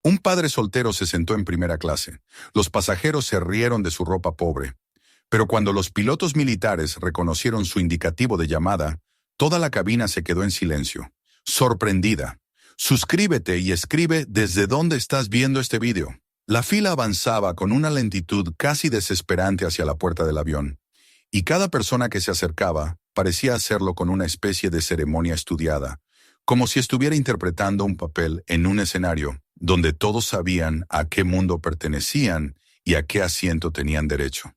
Un padre soltero se sentó en primera clase. Los pasajeros se rieron de su ropa pobre. Pero cuando los pilotos militares reconocieron su indicativo de llamada, toda la cabina se quedó en silencio, sorprendida. Suscríbete y escribe desde dónde estás viendo este video. La fila avanzaba con una lentitud casi desesperante hacia la puerta del avión, y cada persona que se acercaba parecía hacerlo con una especie de ceremonia estudiada, como si estuviera interpretando un papel en un escenario donde todos sabían a qué mundo pertenecían y a qué asiento tenían derecho.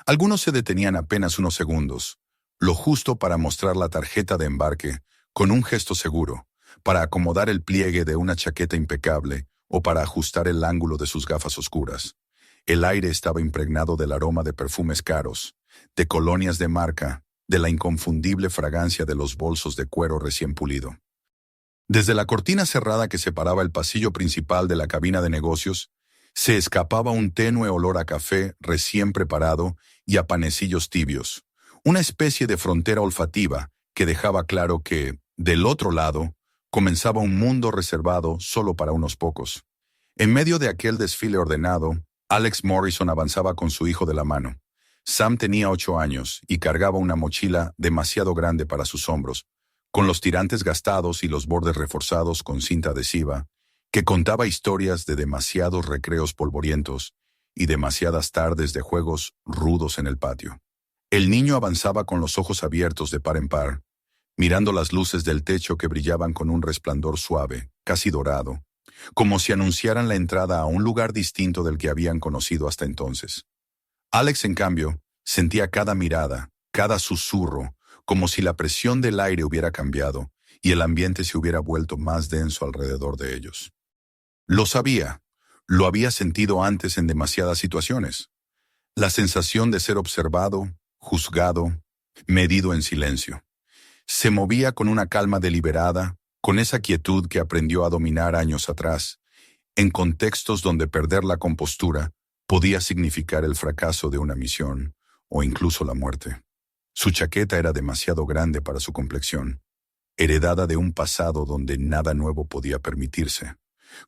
Algunos se detenían apenas unos segundos, lo justo para mostrar la tarjeta de embarque con un gesto seguro, para acomodar el pliegue de una chaqueta impecable o para ajustar el ángulo de sus gafas oscuras. El aire estaba impregnado del aroma de perfumes caros, de colonias de marca, de la inconfundible fragancia de los bolsos de cuero recién pulido. Desde la cortina cerrada que separaba el pasillo principal de la cabina de negocios, se escapaba un tenue olor a café recién preparado y a panecillos tibios, una especie de frontera olfativa que dejaba claro que, del otro lado, comenzaba un mundo reservado solo para unos pocos. En medio de aquel desfile ordenado, Alex Morrison avanzaba con su hijo de la mano. Sam tenía 8 años y cargaba una mochila demasiado grande para sus hombros, con los tirantes gastados y los bordes reforzados con cinta adhesiva, que contaba historias de demasiados recreos polvorientos y demasiadas tardes de juegos rudos en el patio. El niño avanzaba con los ojos abiertos de par en par, mirando las luces del techo que brillaban con un resplandor suave, casi dorado, como si anunciaran la entrada a un lugar distinto del que habían conocido hasta entonces. Alex, en cambio, sentía cada mirada, cada susurro, como si la presión del aire hubiera cambiado y el ambiente se hubiera vuelto más denso alrededor de ellos. Lo sabía, lo había sentido antes en demasiadas situaciones. La sensación de ser observado, juzgado, medido en silencio. Se movía con una calma deliberada, con esa quietud que aprendió a dominar años atrás, en contextos donde perder la compostura podía significar el fracaso de una misión o incluso la muerte. Su chaqueta era demasiado grande para su complexión, heredada de un pasado donde nada nuevo podía permitirse,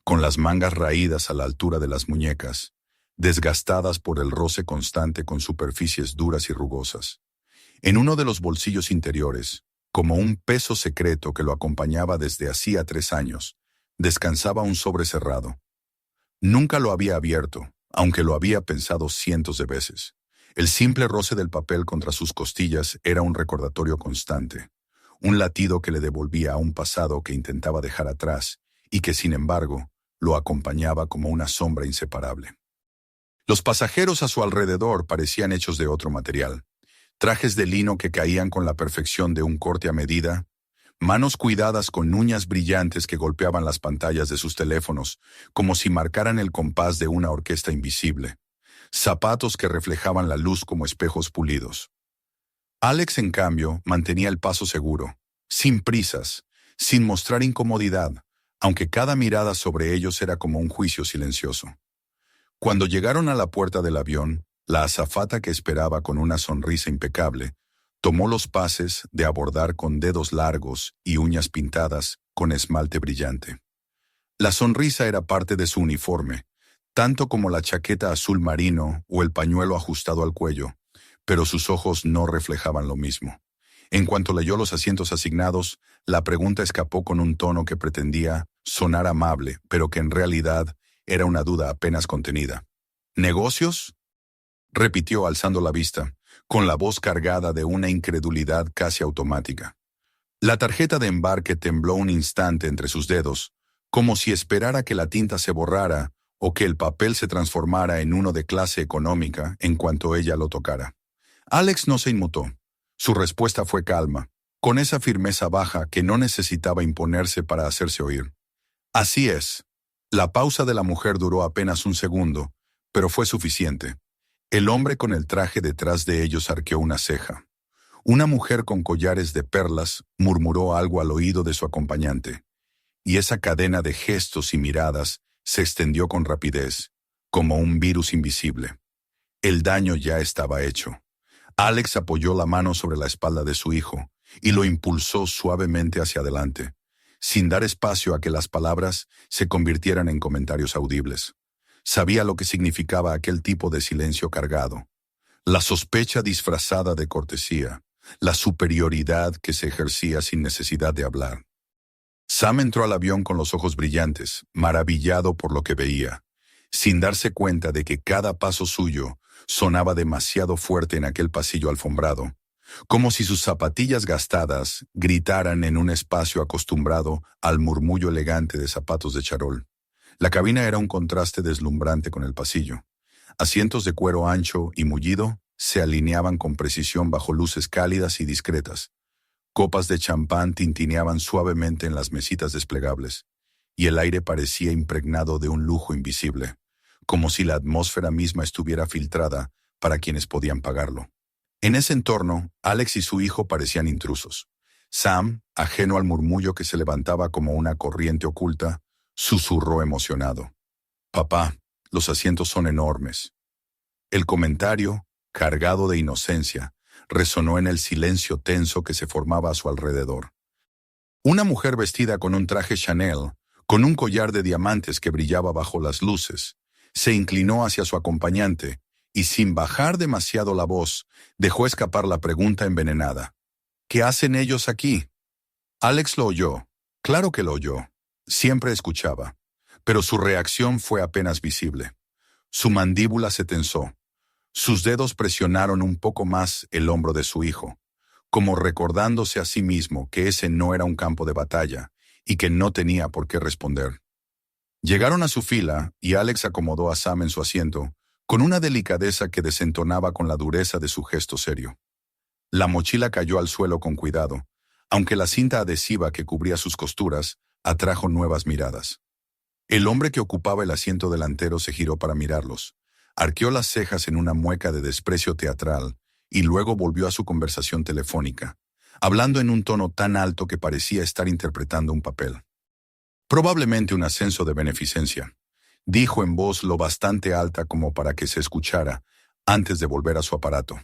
con las mangas raídas a la altura de las muñecas, desgastadas por el roce constante con superficies duras y rugosas. En uno de los bolsillos interiores, como un peso secreto que lo acompañaba desde hacía 3 años, descansaba un sobre cerrado. Nunca lo había abierto, aunque lo había pensado cientos de veces. El simple roce del papel contra sus costillas era un recordatorio constante, un latido que le devolvía a un pasado que intentaba dejar atrás y que, sin embargo, lo acompañaba como una sombra inseparable. Los pasajeros a su alrededor parecían hechos de otro material. Trajes de lino que caían con la perfección de un corte a medida, manos cuidadas con uñas brillantes que golpeaban las pantallas de sus teléfonos, como si marcaran el compás de una orquesta invisible, zapatos que reflejaban la luz como espejos pulidos. Alex, en cambio, mantenía el paso seguro, sin prisas, sin mostrar incomodidad, aunque cada mirada sobre ellos era como un juicio silencioso. Cuando llegaron a la puerta del avión, la azafata que esperaba con una sonrisa impecable, tomó los pases de abordar con dedos largos y uñas pintadas con esmalte brillante. La sonrisa era parte de su uniforme, tanto como la chaqueta azul marino o el pañuelo ajustado al cuello, pero sus ojos no reflejaban lo mismo. En cuanto leyó los asientos asignados, la pregunta escapó con un tono que pretendía sonar amable, pero que en realidad era una duda apenas contenida. ¿Negocios?, repitió alzando la vista, con la voz cargada de una incredulidad casi automática. La tarjeta de embarque tembló un instante entre sus dedos, como si esperara que la tinta se borrara o que el papel se transformara en uno de clase económica en cuanto ella lo tocara. Alex no se inmutó. Su respuesta fue calma, con esa firmeza baja que no necesitaba imponerse para hacerse oír. Así es. La pausa de la mujer duró apenas un segundo, pero fue suficiente. El hombre con el traje detrás de ellos arqueó una ceja. Una mujer con collares de perlas murmuró algo al oído de su acompañante, y esa cadena de gestos y miradas se extendió con rapidez, como un virus invisible. El daño ya estaba hecho. Alex apoyó la mano sobre la espalda de su hijo y lo impulsó suavemente hacia adelante, sin dar espacio a que las palabras se convirtieran en comentarios audibles. Sabía lo que significaba aquel tipo de silencio cargado. La sospecha disfrazada de cortesía, la superioridad que se ejercía sin necesidad de hablar. Sam entró al avión con los ojos brillantes, maravillado por lo que veía, sin darse cuenta de que cada paso suyo sonaba demasiado fuerte en aquel pasillo alfombrado, como si sus zapatillas gastadas gritaran en un espacio acostumbrado al murmullo elegante de zapatos de charol. La cabina era un contraste deslumbrante con el pasillo. Asientos de cuero ancho y mullido se alineaban con precisión bajo luces cálidas y discretas. Copas de champán tintineaban suavemente en las mesitas desplegables, y el aire parecía impregnado de un lujo invisible, como si la atmósfera misma estuviera filtrada para quienes podían pagarlo. En ese entorno, Alex y su hijo parecían intrusos. Sam, ajeno al murmullo que se levantaba como una corriente oculta, susurró emocionado: «Papá, los asientos son enormes». El comentario, cargado de inocencia, resonó en el silencio tenso que se formaba a su alrededor. Una mujer vestida con un traje Chanel, con un collar de diamantes que brillaba bajo las luces, se inclinó hacia su acompañante y, sin bajar demasiado la voz, dejó escapar la pregunta envenenada: «¿Qué hacen ellos aquí?». Alex lo oyó. Claro que lo oyó. Siempre escuchaba. Pero su reacción fue apenas visible. Su mandíbula se tensó. Sus dedos presionaron un poco más el hombro de su hijo, como recordándose a sí mismo que ese no era un campo de batalla y que no tenía por qué responder. Llegaron a su fila y Alex acomodó a Sam en su asiento, con una delicadeza que desentonaba con la dureza de su gesto serio. La mochila cayó al suelo con cuidado, aunque la cinta adhesiva que cubría sus costuras atrajo nuevas miradas. El hombre que ocupaba el asiento delantero se giró para mirarlos, arqueó las cejas en una mueca de desprecio teatral y luego volvió a su conversación telefónica, hablando en un tono tan alto que parecía estar interpretando un papel. «Probablemente un ascenso de beneficencia», dijo en voz lo bastante alta como para que se escuchara antes de volver a su aparato.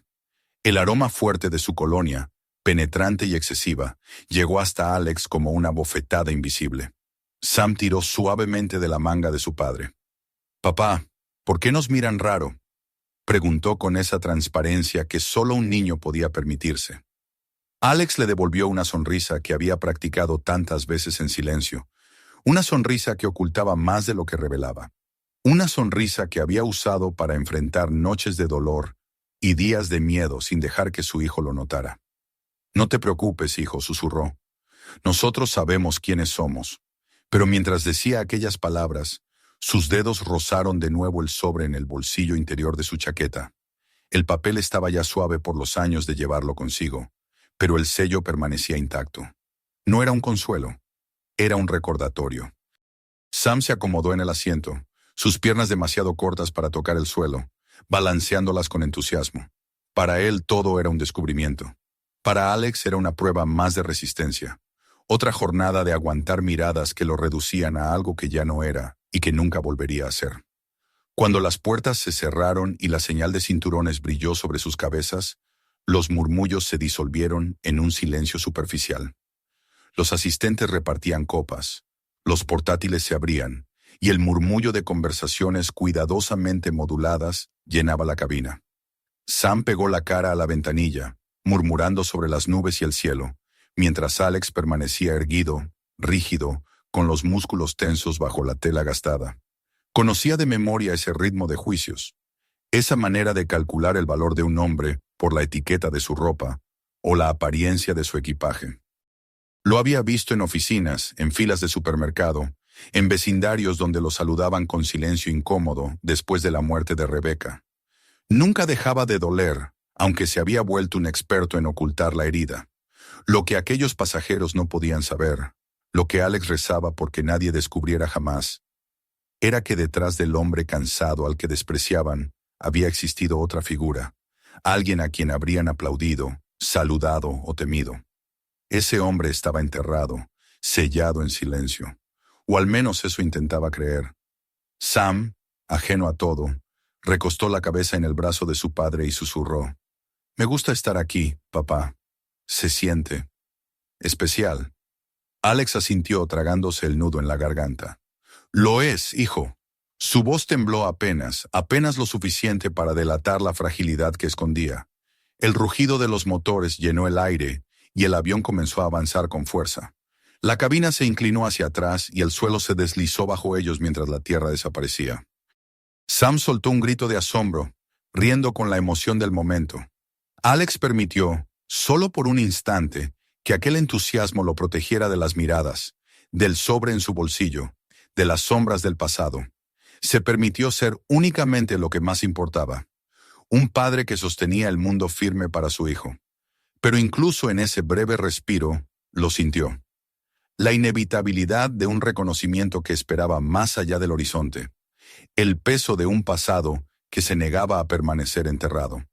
El aroma fuerte de su colonia, penetrante y excesiva, llegó hasta Alex como una bofetada invisible. Sam tiró suavemente de la manga de su padre. «Papá, ¿por qué nos miran raro?», preguntó con esa transparencia que solo un niño podía permitirse. Alex le devolvió una sonrisa que había practicado tantas veces en silencio, una sonrisa que ocultaba más de lo que revelaba, una sonrisa que había usado para enfrentar noches de dolor y días de miedo sin dejar que su hijo lo notara. «No te preocupes, hijo», susurró. «Nosotros sabemos quiénes somos». Pero mientras decía aquellas palabras, sus dedos rozaron de nuevo el sobre en el bolsillo interior de su chaqueta. El papel estaba ya suave por los años de llevarlo consigo, pero el sello permanecía intacto. No era un consuelo, era un recordatorio. Sam se acomodó en el asiento, sus piernas demasiado cortas para tocar el suelo, balanceándolas con entusiasmo. Para él todo era un descubrimiento. Para Alex era una prueba más de resistencia. Otra jornada de aguantar miradas que lo reducían a algo que ya no era y que nunca volvería a ser. Cuando las puertas se cerraron y la señal de cinturones brilló sobre sus cabezas, los murmullos se disolvieron en un silencio superficial. Los asistentes repartían copas, los portátiles se abrían, y el murmullo de conversaciones cuidadosamente moduladas llenaba la cabina. Sam pegó la cara a la ventanilla, murmurando sobre las nubes y el cielo, mientras Alex permanecía erguido, rígido, con los músculos tensos bajo la tela gastada. Conocía de memoria ese ritmo de juicios, esa manera de calcular el valor de un hombre por la etiqueta de su ropa o la apariencia de su equipaje. Lo había visto en oficinas, en filas de supermercado, en vecindarios donde lo saludaban con silencio incómodo después de la muerte de Rebeca. Nunca dejaba de doler, aunque se había vuelto un experto en ocultar la herida. Lo que aquellos pasajeros no podían saber, lo que Alex rezaba porque nadie descubriera jamás, era que detrás del hombre cansado al que despreciaban había existido otra figura, alguien a quien habrían aplaudido, saludado o temido. Ese hombre estaba enterrado, sellado en silencio, o al menos eso intentaba creer. Sam, ajeno a todo, recostó la cabeza en el brazo de su padre y susurró: «Me gusta estar aquí, papá. Se siente especial». Alex asintió tragándose el nudo en la garganta. Lo es, hijo. Su voz tembló apenas lo suficiente para delatar la fragilidad que escondía. El rugido de los motores llenó el aire y el avión comenzó a avanzar con fuerza. La cabina se inclinó hacia atrás y el suelo se deslizó bajo ellos mientras la tierra desaparecía. Sam soltó un grito de asombro, riendo con la emoción del momento. Alex permitió, solo por un instante, que aquel entusiasmo lo protegiera de las miradas, del sobre en su bolsillo, de las sombras del pasado. Se permitió ser únicamente lo que más importaba, un padre que sostenía el mundo firme para su hijo. Pero incluso en ese breve respiro, lo sintió. La inevitabilidad de un reconocimiento que esperaba más allá del horizonte. El peso de un pasado que se negaba a permanecer enterrado.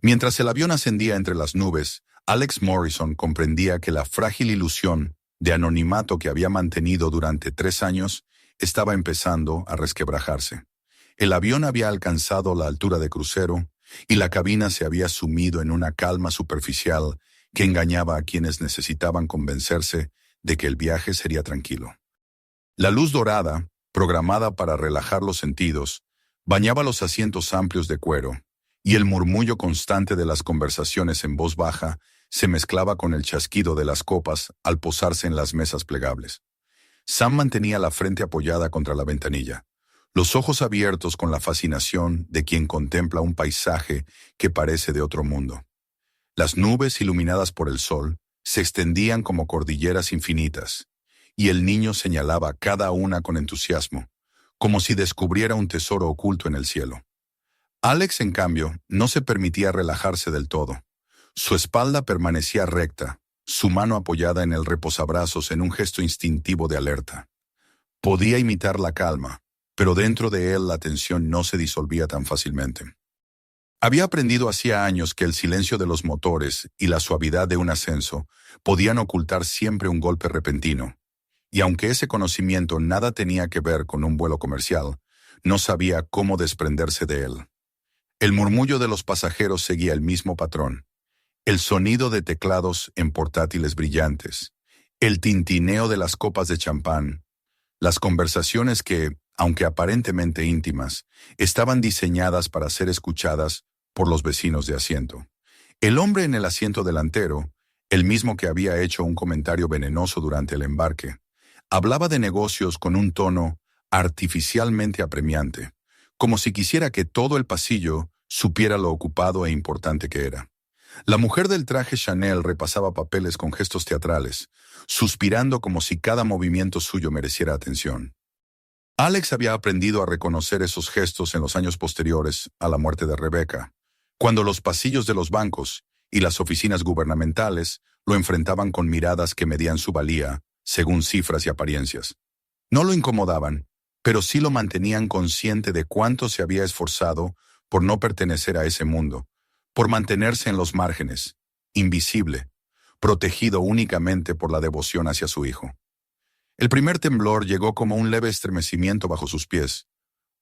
Mientras el avión ascendía entre las nubes, Alex Morrison comprendía que la frágil ilusión de anonimato que había mantenido durante 3 años estaba empezando a resquebrajarse. El avión había alcanzado la altura de crucero y la cabina se había sumido en una calma superficial que engañaba a quienes necesitaban convencerse de que el viaje sería tranquilo. La luz dorada, programada para relajar los sentidos, bañaba los asientos amplios de cuero, y el murmullo constante de las conversaciones en voz baja se mezclaba con el chasquido de las copas al posarse en las mesas plegables. Sam mantenía la frente apoyada contra la ventanilla, los ojos abiertos con la fascinación de quien contempla un paisaje que parece de otro mundo. Las nubes iluminadas por el sol se extendían como cordilleras infinitas, y el niño señalaba cada una con entusiasmo, como si descubriera un tesoro oculto en el cielo. Alex, en cambio, no se permitía relajarse del todo. Su espalda permanecía recta, su mano apoyada en el reposabrazos en un gesto instintivo de alerta. Podía imitar la calma, pero dentro de él la tensión no se disolvía tan fácilmente. Había aprendido hacía años que el silencio de los motores y la suavidad de un ascenso podían ocultar siempre un golpe repentino, y aunque ese conocimiento nada tenía que ver con un vuelo comercial, no sabía cómo desprenderse de él. El murmullo de los pasajeros seguía el mismo patrón. El sonido de teclados en portátiles brillantes, el tintineo de las copas de champán, las conversaciones que, aunque aparentemente íntimas, estaban diseñadas para ser escuchadas por los vecinos de asiento. El hombre en el asiento delantero, el mismo que había hecho un comentario venenoso durante el embarque, hablaba de negocios con un tono artificialmente apremiante, como si quisiera que todo el pasillo supiera lo ocupado e importante que era. La mujer del traje Chanel repasaba papeles con gestos teatrales, suspirando como si cada movimiento suyo mereciera atención. Alex había aprendido a reconocer esos gestos en los años posteriores a la muerte de Rebecca, cuando los pasillos de los bancos y las oficinas gubernamentales lo enfrentaban con miradas que medían su valía, según cifras y apariencias. No lo incomodaban, pero sí lo mantenían consciente de cuánto se había esforzado por no pertenecer a ese mundo, por mantenerse en los márgenes, invisible, protegido únicamente por la devoción hacia su hijo. El primer temblor llegó como un leve estremecimiento bajo sus pies,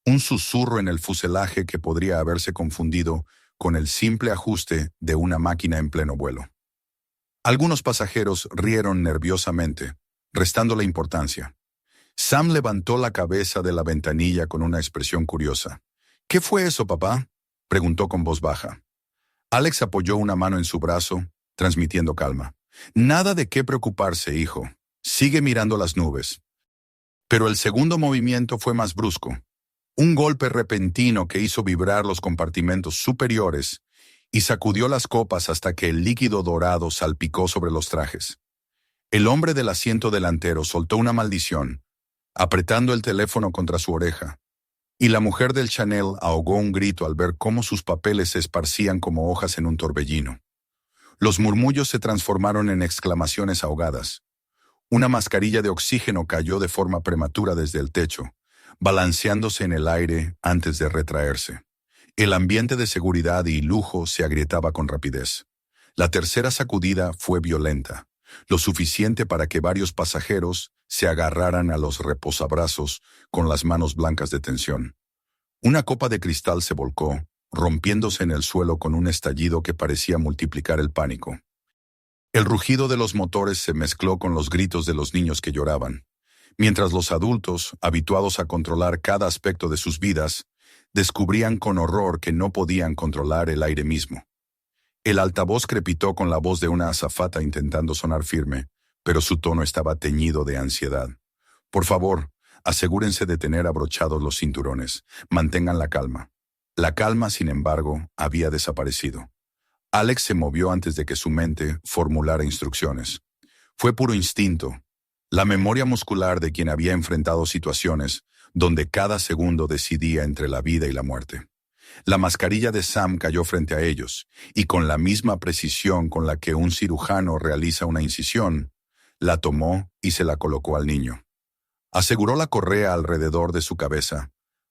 un susurro en el fuselaje que podría haberse confundido con el simple ajuste de una máquina en pleno vuelo. Algunos pasajeros rieron nerviosamente, restándole importancia. Sam levantó la cabeza de la ventanilla con una expresión curiosa. «¿Qué fue eso, papá?», preguntó con voz baja. Alex apoyó una mano en su brazo, transmitiendo calma. «Nada de qué preocuparse, hijo. Sigue mirando las nubes». Pero el segundo movimiento fue más brusco. Un golpe repentino que hizo vibrar los compartimentos superiores y sacudió las copas hasta que el líquido dorado salpicó sobre los trajes. El hombre del asiento delantero soltó una maldición, apretando el teléfono contra su oreja, y la mujer del Chanel ahogó un grito al ver cómo sus papeles se esparcían como hojas en un torbellino. Los murmullos se transformaron en exclamaciones ahogadas. Una mascarilla de oxígeno cayó de forma prematura desde el techo, balanceándose en el aire antes de retraerse. El ambiente de seguridad y lujo se agrietaba con rapidez. La tercera sacudida fue violenta, lo suficiente para que varios pasajeros se agarraran a los reposabrazos con las manos blancas de tensión. Una copa de cristal se volcó, rompiéndose en el suelo con un estallido que parecía multiplicar el pánico. El rugido de los motores se mezcló con los gritos de los niños que lloraban, mientras los adultos, habituados a controlar cada aspecto de sus vidas, descubrían con horror que no podían controlar el aire mismo. El altavoz crepitó con la voz de una azafata intentando sonar firme, pero su tono estaba teñido de ansiedad. Por favor, asegúrense de tener abrochados los cinturones. Mantengan la calma. La calma, sin embargo, había desaparecido. Alex se movió antes de que su mente formulara instrucciones. Fue puro instinto, la memoria muscular de quien había enfrentado situaciones donde cada segundo decidía entre la vida y la muerte. La mascarilla de Sam cayó frente a ellos, y con la misma precisión con la que un cirujano realiza una incisión, la tomó y se la colocó al niño. Aseguró la correa alrededor de su cabeza,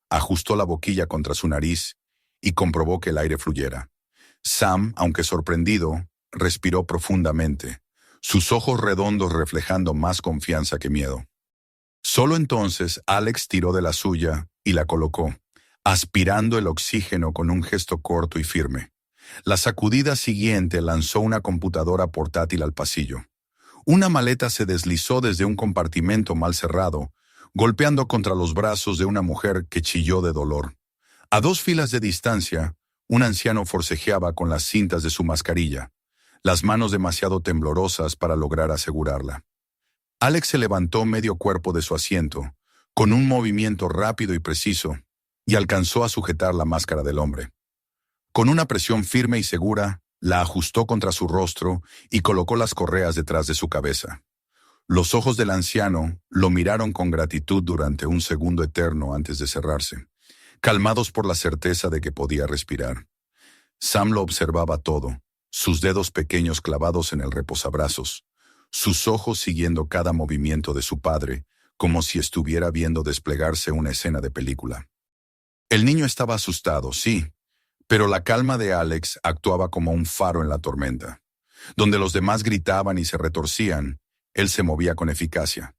ajustó la boquilla contra su nariz y comprobó que el aire fluyera. Sam, aunque sorprendido, respiró profundamente, sus ojos redondos reflejando más confianza que miedo. Solo entonces Alex tiró de la suya y la colocó, aspirando el oxígeno con un gesto corto y firme. La sacudida siguiente lanzó una computadora portátil al pasillo. Una maleta se deslizó desde un compartimento mal cerrado, golpeando contra los brazos de una mujer que chilló de dolor. A 2 filas de distancia, un anciano forcejeaba con las cintas de su mascarilla, las manos demasiado temblorosas para lograr asegurarla. Alex se levantó medio cuerpo de su asiento, con un movimiento rápido y preciso, y alcanzó a sujetar la máscara del hombre. Con una presión firme y segura, la ajustó contra su rostro y colocó las correas detrás de su cabeza. Los ojos del anciano lo miraron con gratitud durante un segundo eterno antes de cerrarse, calmados por la certeza de que podía respirar. Sam lo observaba todo, sus dedos pequeños clavados en el reposabrazos, sus ojos siguiendo cada movimiento de su padre, como si estuviera viendo desplegarse una escena de película. El niño estaba asustado, sí, pero la calma de Alex actuaba como un faro en la tormenta. Donde los demás gritaban y se retorcían, él se movía con eficacia.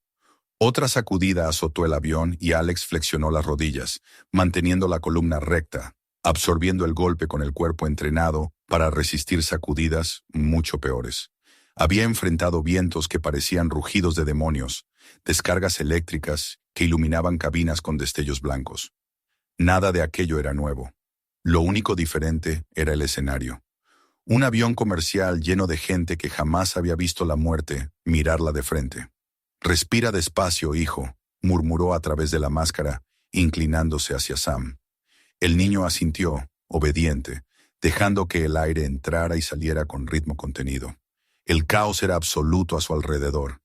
Otra sacudida azotó el avión y Alex flexionó las rodillas, manteniendo la columna recta, absorbiendo el golpe con el cuerpo entrenado para resistir sacudidas mucho peores. Había enfrentado vientos que parecían rugidos de demonios, descargas eléctricas que iluminaban cabinas con destellos blancos. Nada de aquello era nuevo. Lo único diferente era el escenario. Un avión comercial lleno de gente que jamás había visto la muerte mirarla de frente. «Respira despacio, hijo», murmuró a través de la máscara, inclinándose hacia Sam. El niño asintió, obediente, dejando que el aire entrara y saliera con ritmo contenido. El caos era absoluto a su alrededor.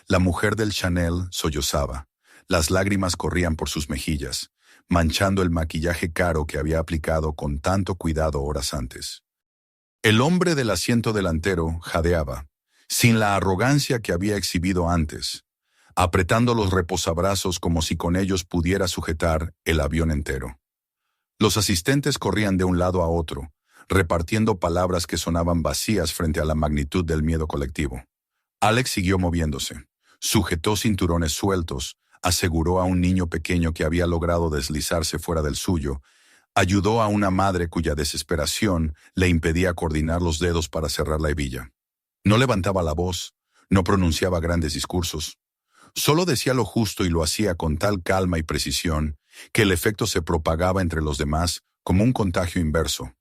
La mujer del Chanel sollozaba. Las lágrimas corrían por sus mejillas, manchando el maquillaje caro que había aplicado con tanto cuidado horas antes. El hombre del asiento delantero jadeaba, sin la arrogancia que había exhibido antes, apretando los reposabrazos como si con ellos pudiera sujetar el avión entero. Los asistentes corrían de un lado a otro, repartiendo palabras que sonaban vacías frente a la magnitud del miedo colectivo. Alex siguió moviéndose, sujetó cinturones sueltos, aseguró a un niño pequeño que había logrado deslizarse fuera del suyo, ayudó a una madre cuya desesperación le impedía coordinar los dedos para cerrar la hebilla. No levantaba la voz, no pronunciaba grandes discursos. Solo decía lo justo y lo hacía con tal calma y precisión que el efecto se propagaba entre los demás como un contagio inverso.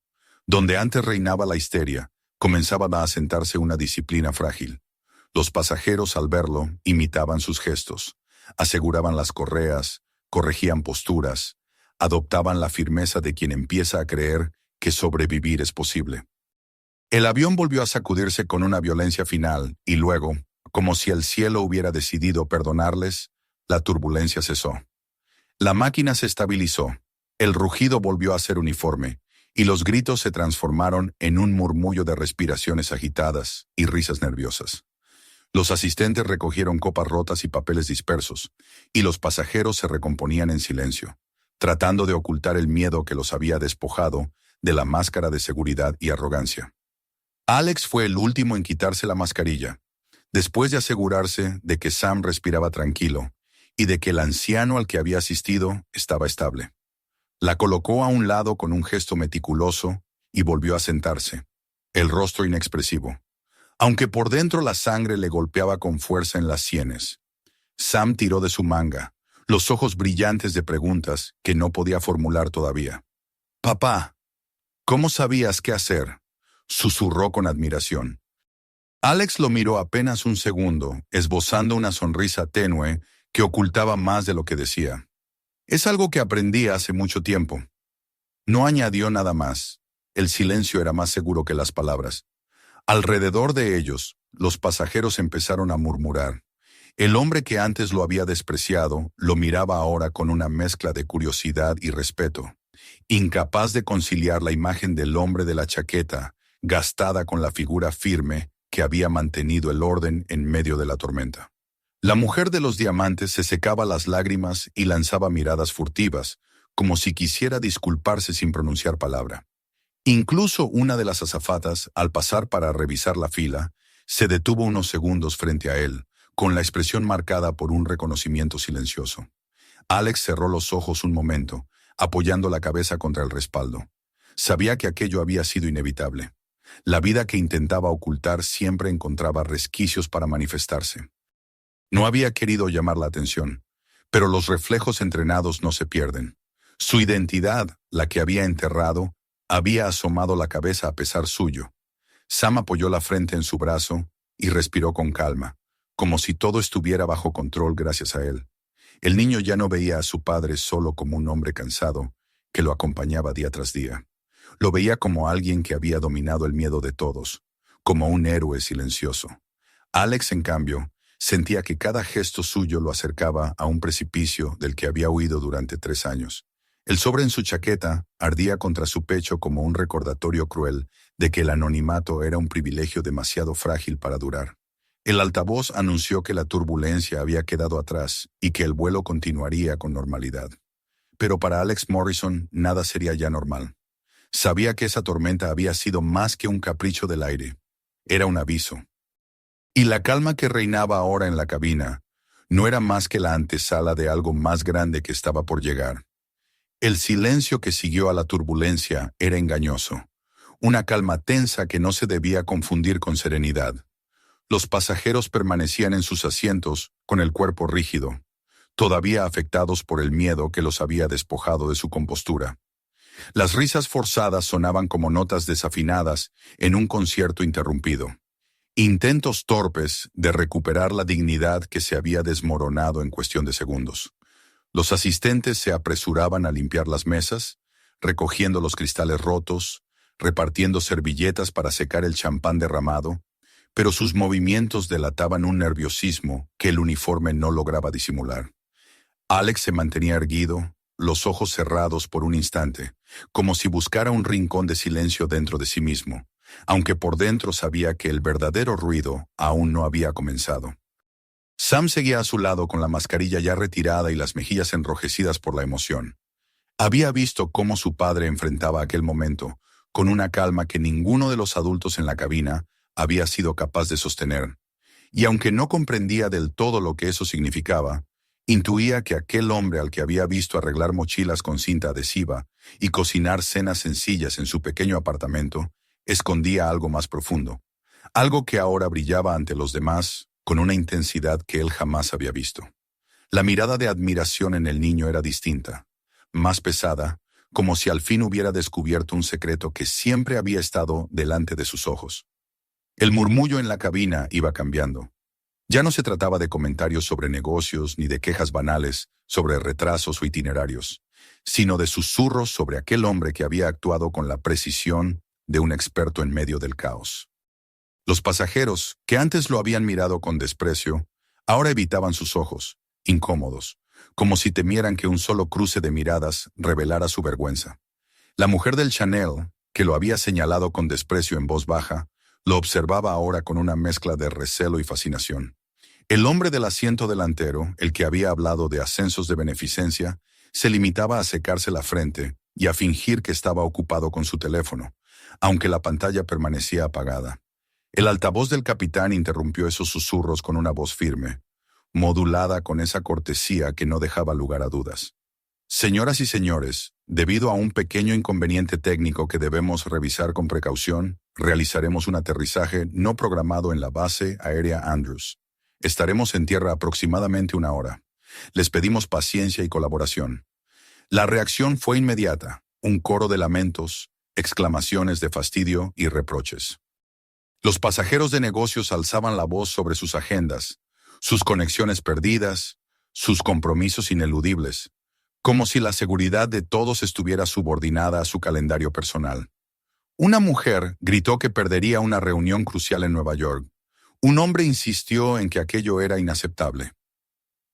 Donde antes reinaba la histeria, comenzaba a asentarse una disciplina frágil. Los pasajeros, al verlo, imitaban sus gestos, aseguraban las correas, corregían posturas, adoptaban la firmeza de quien empieza a creer que sobrevivir es posible. El avión volvió a sacudirse con una violencia final y luego, como si el cielo hubiera decidido perdonarles, la turbulencia cesó. La máquina se estabilizó, el rugido volvió a ser uniforme, y los gritos se transformaron en un murmullo de respiraciones agitadas y risas nerviosas. Los asistentes recogieron copas rotas y papeles dispersos, y los pasajeros se recomponían en silencio, tratando de ocultar el miedo que los había despojado de la máscara de seguridad y arrogancia. Alex fue el último en quitarse la mascarilla, después de asegurarse de que Sam respiraba tranquilo y de que el anciano al que había asistido estaba estable. La colocó a un lado con un gesto meticuloso y volvió a sentarse, el rostro inexpresivo. aunque por dentro la sangre le golpeaba con fuerza en las sienes. Sam tiró de su manga, los ojos brillantes de preguntas que no podía formular todavía. «Papá, ¿cómo sabías qué hacer?», susurró con admiración. Alex lo miró apenas un segundo, esbozando una sonrisa tenue que ocultaba más de lo que decía. «Es algo que aprendí hace mucho tiempo». No añadió nada más. El silencio era más seguro que las palabras. Alrededor de ellos, los pasajeros empezaron a murmurar. El hombre que antes lo había despreciado lo miraba ahora con una mezcla de curiosidad y respeto, incapaz de conciliar la imagen del hombre de la chaqueta, gastada con la figura firme que había mantenido el orden en medio de la tormenta. La mujer de los diamantes se secaba las lágrimas y lanzaba miradas furtivas, como si quisiera disculparse sin pronunciar palabra. Incluso una de las azafatas, al pasar para revisar la fila, se detuvo unos segundos frente a él, con la expresión marcada por un reconocimiento silencioso. Alex cerró los ojos un momento, apoyando la cabeza contra el respaldo. Sabía que aquello había sido inevitable. La vida que intentaba ocultar siempre encontraba resquicios para manifestarse. No había querido llamar la atención, pero los reflejos entrenados no se pierden. Su identidad, la que había enterrado, había asomado la cabeza a pesar suyo. Sam apoyó la frente en su brazo y respiró con calma, como si todo estuviera bajo control gracias a él. El niño ya no veía a su padre solo como un hombre cansado que lo acompañaba día tras día. Lo veía como alguien que había dominado el miedo de todos, como un héroe silencioso. Alex, en cambio, sentía que cada gesto suyo lo acercaba a un precipicio del que había huido durante 3 años. El sobre en su chaqueta ardía contra su pecho como un recordatorio cruel de que el anonimato era un privilegio demasiado frágil para durar. El altavoz anunció que la turbulencia había quedado atrás y que el vuelo continuaría con normalidad. Pero para Alex Morrison nada sería ya normal. Sabía que esa tormenta había sido más que un capricho del aire. Era un aviso. Y la calma que reinaba ahora en la cabina no era más que la antesala de algo más grande que estaba por llegar. El silencio que siguió a la turbulencia era engañoso, una calma tensa que no se debía confundir con serenidad. Los pasajeros permanecían en sus asientos con el cuerpo rígido, todavía afectados por el miedo que los había despojado de su compostura. Las risas forzadas sonaban como notas desafinadas en un concierto interrumpido. Intentos torpes de recuperar la dignidad que se había desmoronado en cuestión de segundos. Los asistentes se apresuraban a limpiar las mesas, recogiendo los cristales rotos, repartiendo servilletas para secar el champán derramado, pero sus movimientos delataban un nerviosismo que el uniforme no lograba disimular. Alex se mantenía erguido, los ojos cerrados por un instante, como si buscara un rincón de silencio dentro de sí mismo, aunque por dentro sabía que el verdadero ruido aún no había comenzado. Sam seguía a su lado con la mascarilla ya retirada y las mejillas enrojecidas por la emoción. Había visto cómo su padre enfrentaba aquel momento, con una calma que ninguno de los adultos en la cabina había sido capaz de sostener, y aunque no comprendía del todo lo que eso significaba, intuía que aquel hombre al que había visto arreglar mochilas con cinta adhesiva y cocinar cenas sencillas en su pequeño apartamento, escondía algo más profundo, algo que ahora brillaba ante los demás con una intensidad que él jamás había visto. La mirada de admiración en el niño era distinta, más pesada, como si al fin hubiera descubierto un secreto que siempre había estado delante de sus ojos. El murmullo en la cabina iba cambiando. Ya no se trataba de comentarios sobre negocios ni de quejas banales sobre retrasos o itinerarios, sino de susurros sobre aquel hombre que había actuado con la precisión de un experto en medio del caos. Los pasajeros, que antes lo habían mirado con desprecio, ahora evitaban sus ojos, incómodos, como si temieran que un solo cruce de miradas revelara su vergüenza. La mujer del Chanel, que lo había señalado con desprecio en voz baja, lo observaba ahora con una mezcla de recelo y fascinación. El hombre del asiento delantero, el que había hablado de ascensos de beneficencia, se limitaba a secarse la frente y a fingir que estaba ocupado con su teléfono, aunque la pantalla permanecía apagada. El altavoz del capitán interrumpió esos susurros con una voz firme, modulada con esa cortesía que no dejaba lugar a dudas. «Señoras y señores, Debido a un pequeño inconveniente técnico que debemos revisar con precaución, realizaremos un aterrizaje no programado en la base aérea Andrews. Estaremos en tierra aproximadamente 1 hora. Les pedimos paciencia y colaboración. La reacción fue inmediata, un coro de lamentos, exclamaciones de fastidio y reproches. Los pasajeros de negocios alzaban la voz sobre sus agendas, sus conexiones perdidas, sus compromisos ineludibles, como si la seguridad de todos estuviera subordinada a su calendario personal. Una mujer gritó que perdería una reunión crucial en Nueva York. Un hombre insistió en que aquello era inaceptable.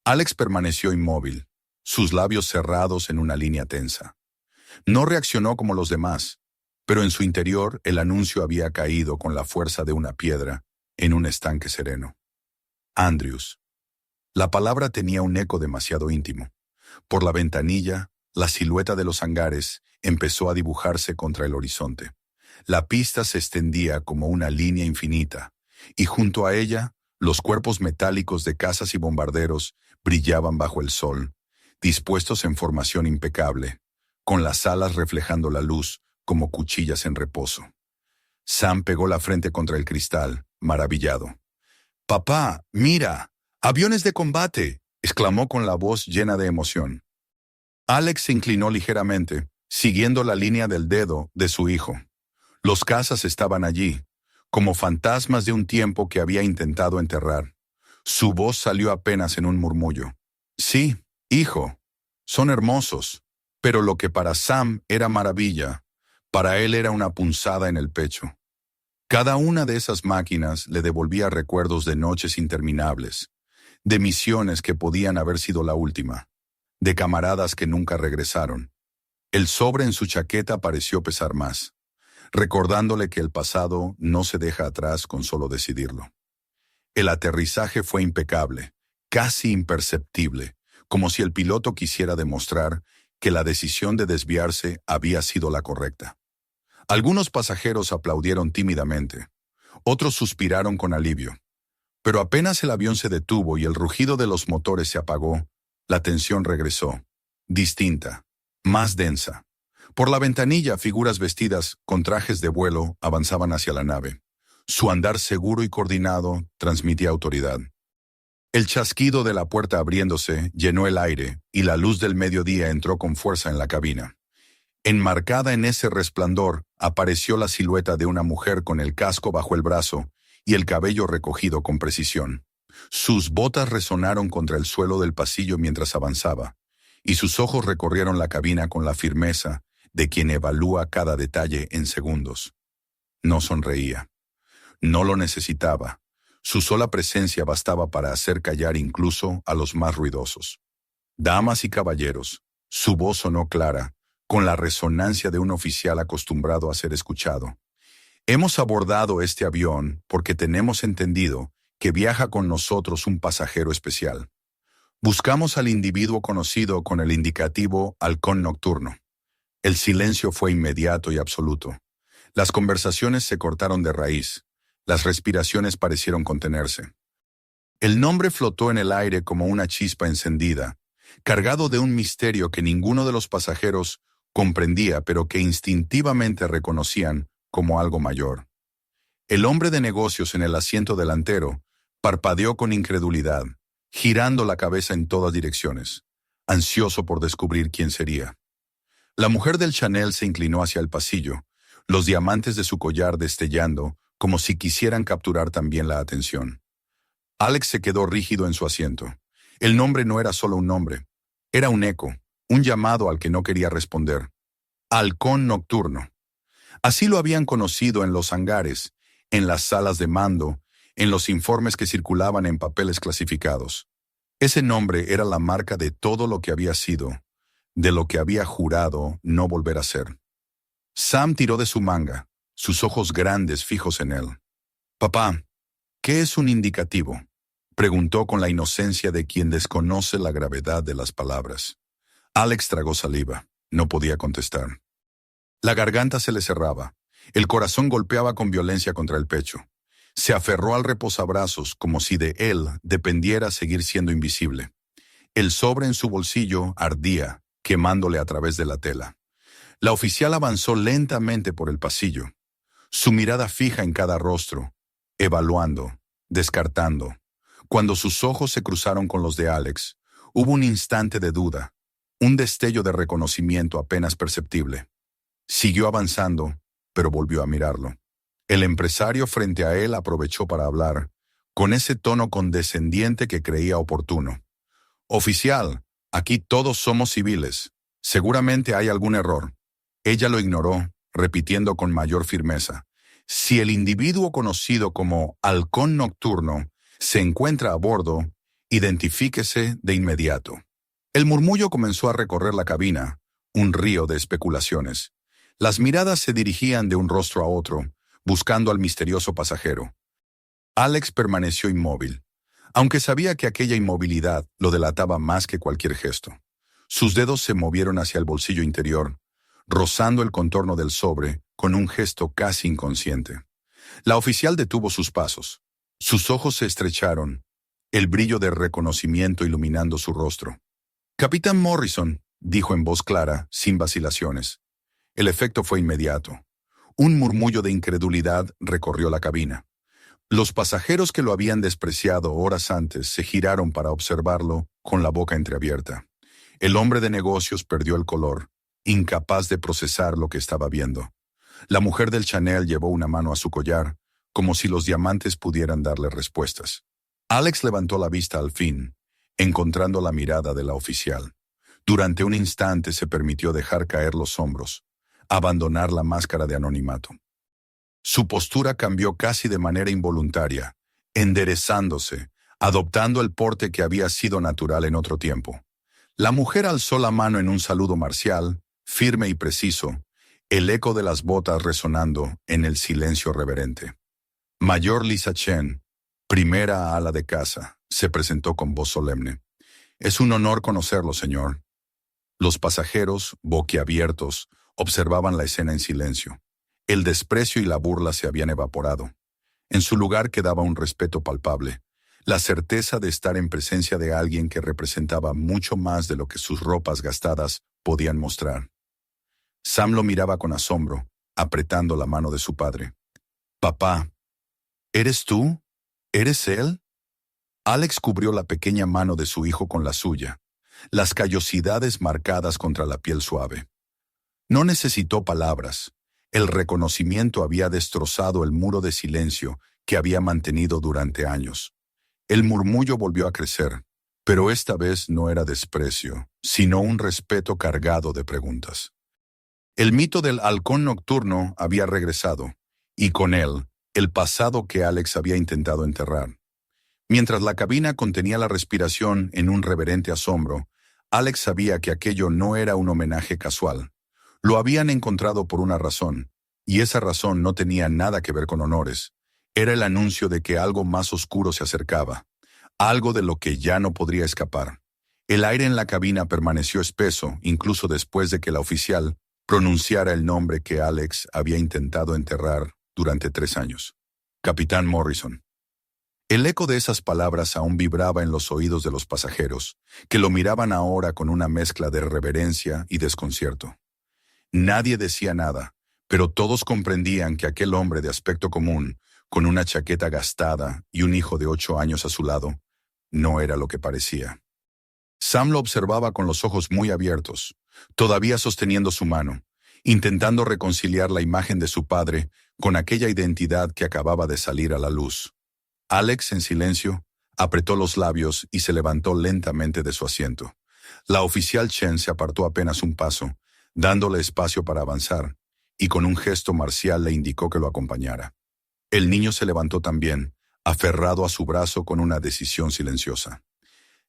Alex permaneció inmóvil, sus labios cerrados en una línea tensa. No reaccionó como los demás, pero en su interior el anuncio había caído con la fuerza de una piedra en un estanque sereno. Andrews. La palabra tenía un eco demasiado íntimo. Por la ventanilla, la silueta de los hangares empezó a dibujarse contra el horizonte. La pista se extendía como una línea infinita, y junto a ella, los cuerpos metálicos de cazas y bombarderos brillaban bajo el sol, dispuestos en formación impecable, con las alas reflejando la luz como cuchillas en reposo. Sam pegó la frente contra el cristal, maravillado. «¡Papá, mira! ¡Aviones de combate!», exclamó con la voz llena de emoción. Alex se inclinó ligeramente, siguiendo la línea del dedo de su hijo. Los cazas estaban allí, como fantasmas de un tiempo que había intentado enterrar. Su voz salió apenas en un murmullo. «Sí, hijo, son hermosos», pero lo que para Sam era maravilla, para él era una punzada en el pecho. Cada una de esas máquinas le devolvía recuerdos de noches interminables, de misiones que podían haber sido la última, de camaradas que nunca regresaron. El sobre en su chaqueta pareció pesar más, recordándole que el pasado no se deja atrás con solo decidirlo. El aterrizaje fue impecable, casi imperceptible, como si el piloto quisiera demostrar que la decisión de desviarse había sido la correcta. Algunos pasajeros aplaudieron tímidamente, otros suspiraron con alivio. Pero apenas el avión se detuvo y el rugido de los motores se apagó, la tensión regresó, distinta, más densa. Por la ventanilla, figuras vestidas con trajes de vuelo avanzaban hacia la nave. Su andar seguro y coordinado transmitía autoridad. El chasquido de la puerta abriéndose llenó el aire y la luz del mediodía entró con fuerza en la cabina. Enmarcada en ese resplandor, apareció la silueta de una mujer con el casco bajo el brazo y el cabello recogido con precisión. Sus botas resonaron contra el suelo del pasillo mientras avanzaba, y sus ojos recorrieron la cabina con la firmeza de quien evalúa cada detalle en segundos. No sonreía. No lo necesitaba. Su sola presencia bastaba para hacer callar incluso a los más ruidosos. «Damas y caballeros», su voz sonó clara, con la resonancia de un oficial acostumbrado a ser escuchado. «Hemos abordado este avión porque tenemos entendido que viaja con nosotros un pasajero especial. Buscamos al individuo conocido con el indicativo Halcón Nocturno». El silencio fue inmediato y absoluto. Las conversaciones se cortaron de raíz. Las respiraciones parecieron contenerse. El nombre flotó en el aire como una chispa encendida, cargado de un misterio que ninguno de los pasajeros comprendía, pero que instintivamente reconocían como algo mayor. El hombre de negocios en el asiento delantero parpadeó con incredulidad, girando la cabeza en todas direcciones, ansioso por descubrir quién sería. La mujer del Chanel se inclinó hacia el pasillo, los diamantes de su collar destellando, como si quisieran capturar también la atención. Alex se quedó rígido en su asiento. El nombre no era solo un nombre, era un eco, un llamado al que no quería responder. Halcón Nocturno. Así lo habían conocido en los hangares, en las salas de mando, en los informes que circulaban en papeles clasificados. Ese nombre era la marca de todo lo que había sido, de lo que había jurado no volver a ser. Sam tiró de su manga, sus ojos grandes fijos en él. «Papá, ¿qué es un indicativo?», preguntó con la inocencia de quien desconoce la gravedad de las palabras. Alex tragó saliva. No podía contestar. La garganta se le cerraba. El corazón golpeaba con violencia contra el pecho. Se aferró al reposabrazos como si de él dependiera seguir siendo invisible. El sobre en su bolsillo ardía, quemándole a través de la tela. La oficial avanzó lentamente por el pasillo, su mirada fija en cada rostro, evaluando, descartando. Cuando sus ojos se cruzaron con los de Alex, hubo un instante de duda, un destello de reconocimiento apenas perceptible. Siguió avanzando, pero volvió a mirarlo. El empresario frente a él aprovechó para hablar, con ese tono condescendiente que creía oportuno. Oficial, aquí todos somos civiles. Seguramente hay algún error. Ella lo ignoró, repitiendo con mayor firmeza. Si el individuo conocido como Halcón Nocturno se encuentra a bordo, identifíquese de inmediato. El murmullo comenzó a recorrer la cabina, un río de especulaciones. Las miradas se dirigían de un rostro a otro, buscando al misterioso pasajero. Alex permaneció inmóvil, aunque sabía que aquella inmovilidad lo delataba más que cualquier gesto. Sus dedos se movieron hacia el bolsillo interior, rozando el contorno del sobre con un gesto casi inconsciente. La oficial detuvo sus pasos. Sus ojos se estrecharon, el brillo de reconocimiento iluminando su rostro. «Capitán Morrison», dijo en voz clara, sin vacilaciones. El efecto fue inmediato. Un murmullo de incredulidad recorrió la cabina. Los pasajeros que lo habían despreciado horas antes se giraron para observarlo con la boca entreabierta. El hombre de negocios perdió el color, incapaz de procesar lo que estaba viendo. La mujer del Chanel llevó una mano a su collar, como si los diamantes pudieran darle respuestas. Alex levantó la vista al fin, encontrando la mirada de la oficial. Durante un instante se permitió dejar caer los hombros, abandonar la máscara de anonimato. Su postura cambió casi de manera involuntaria, enderezándose, adoptando el porte que había sido natural en otro tiempo. La mujer alzó la mano en un saludo marcial, firme y preciso, el eco de las botas resonando en el silencio reverente. Mayor Lisa Chen, primera ala de casa, se presentó con voz solemne. «Es un honor conocerlo, señor». Los pasajeros, boquiabiertos, observaban la escena en silencio. El desprecio y la burla se habían evaporado. En su lugar quedaba un respeto palpable, la certeza de estar en presencia de alguien que representaba mucho más de lo que sus ropas gastadas podían mostrar. Sam lo miraba con asombro, apretando la mano de su padre. «Papá, ¿eres tú? ¿Eres él?» Alex cubrió la pequeña mano de su hijo con la suya, las callosidades marcadas contra la piel suave. No necesitó palabras. El reconocimiento había destrozado el muro de silencio que había mantenido durante años. El murmullo volvió a crecer, pero esta vez no era desprecio, sino un respeto cargado de preguntas. El mito del halcón nocturno había regresado, y con él, el pasado que Alex había intentado enterrar. Mientras la cabina contenía la respiración en un reverente asombro, Alex sabía que aquello no era un homenaje casual. Lo habían encontrado por una razón, y esa razón no tenía nada que ver con honores. Era el anuncio de que algo más oscuro se acercaba, algo de lo que ya no podría escapar. El aire en la cabina permaneció espeso, incluso después de que la oficial pronunciara el nombre que Alex había intentado enterrar durante 3 años. Capitán Morrison. El eco de esas palabras aún vibraba en los oídos de los pasajeros, que lo miraban ahora con una mezcla de reverencia y desconcierto. Nadie decía nada, pero todos comprendían que aquel hombre de aspecto común, con una chaqueta gastada y un hijo de 8 años a su lado, no era lo que parecía. Sam lo observaba con los ojos muy abiertos, todavía sosteniendo su mano, intentando reconciliar la imagen de su padre con aquella identidad que acababa de salir a la luz. Alex, en silencio, apretó los labios y se levantó lentamente de su asiento. La oficial Chen se apartó apenas un paso, dándole espacio para avanzar, y con un gesto marcial le indicó que lo acompañara. El niño se levantó también, aferrado a su brazo con una decisión silenciosa.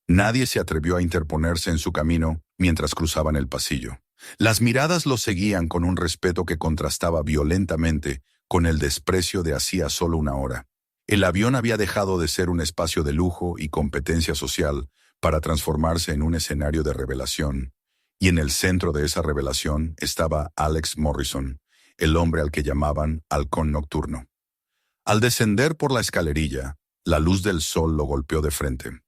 Nadie se atrevió a interponerse en su camino mientras cruzaban el pasillo. Las miradas lo seguían con un respeto que contrastaba violentamente con el desprecio de hacía solo una hora. El avión había dejado de ser un espacio de lujo y competencia social para transformarse en un escenario de revelación, y en el centro de esa revelación estaba Alex Morrison, el hombre al que llamaban Halcón Nocturno. Al descender por la escalerilla, la luz del sol lo golpeó de frente.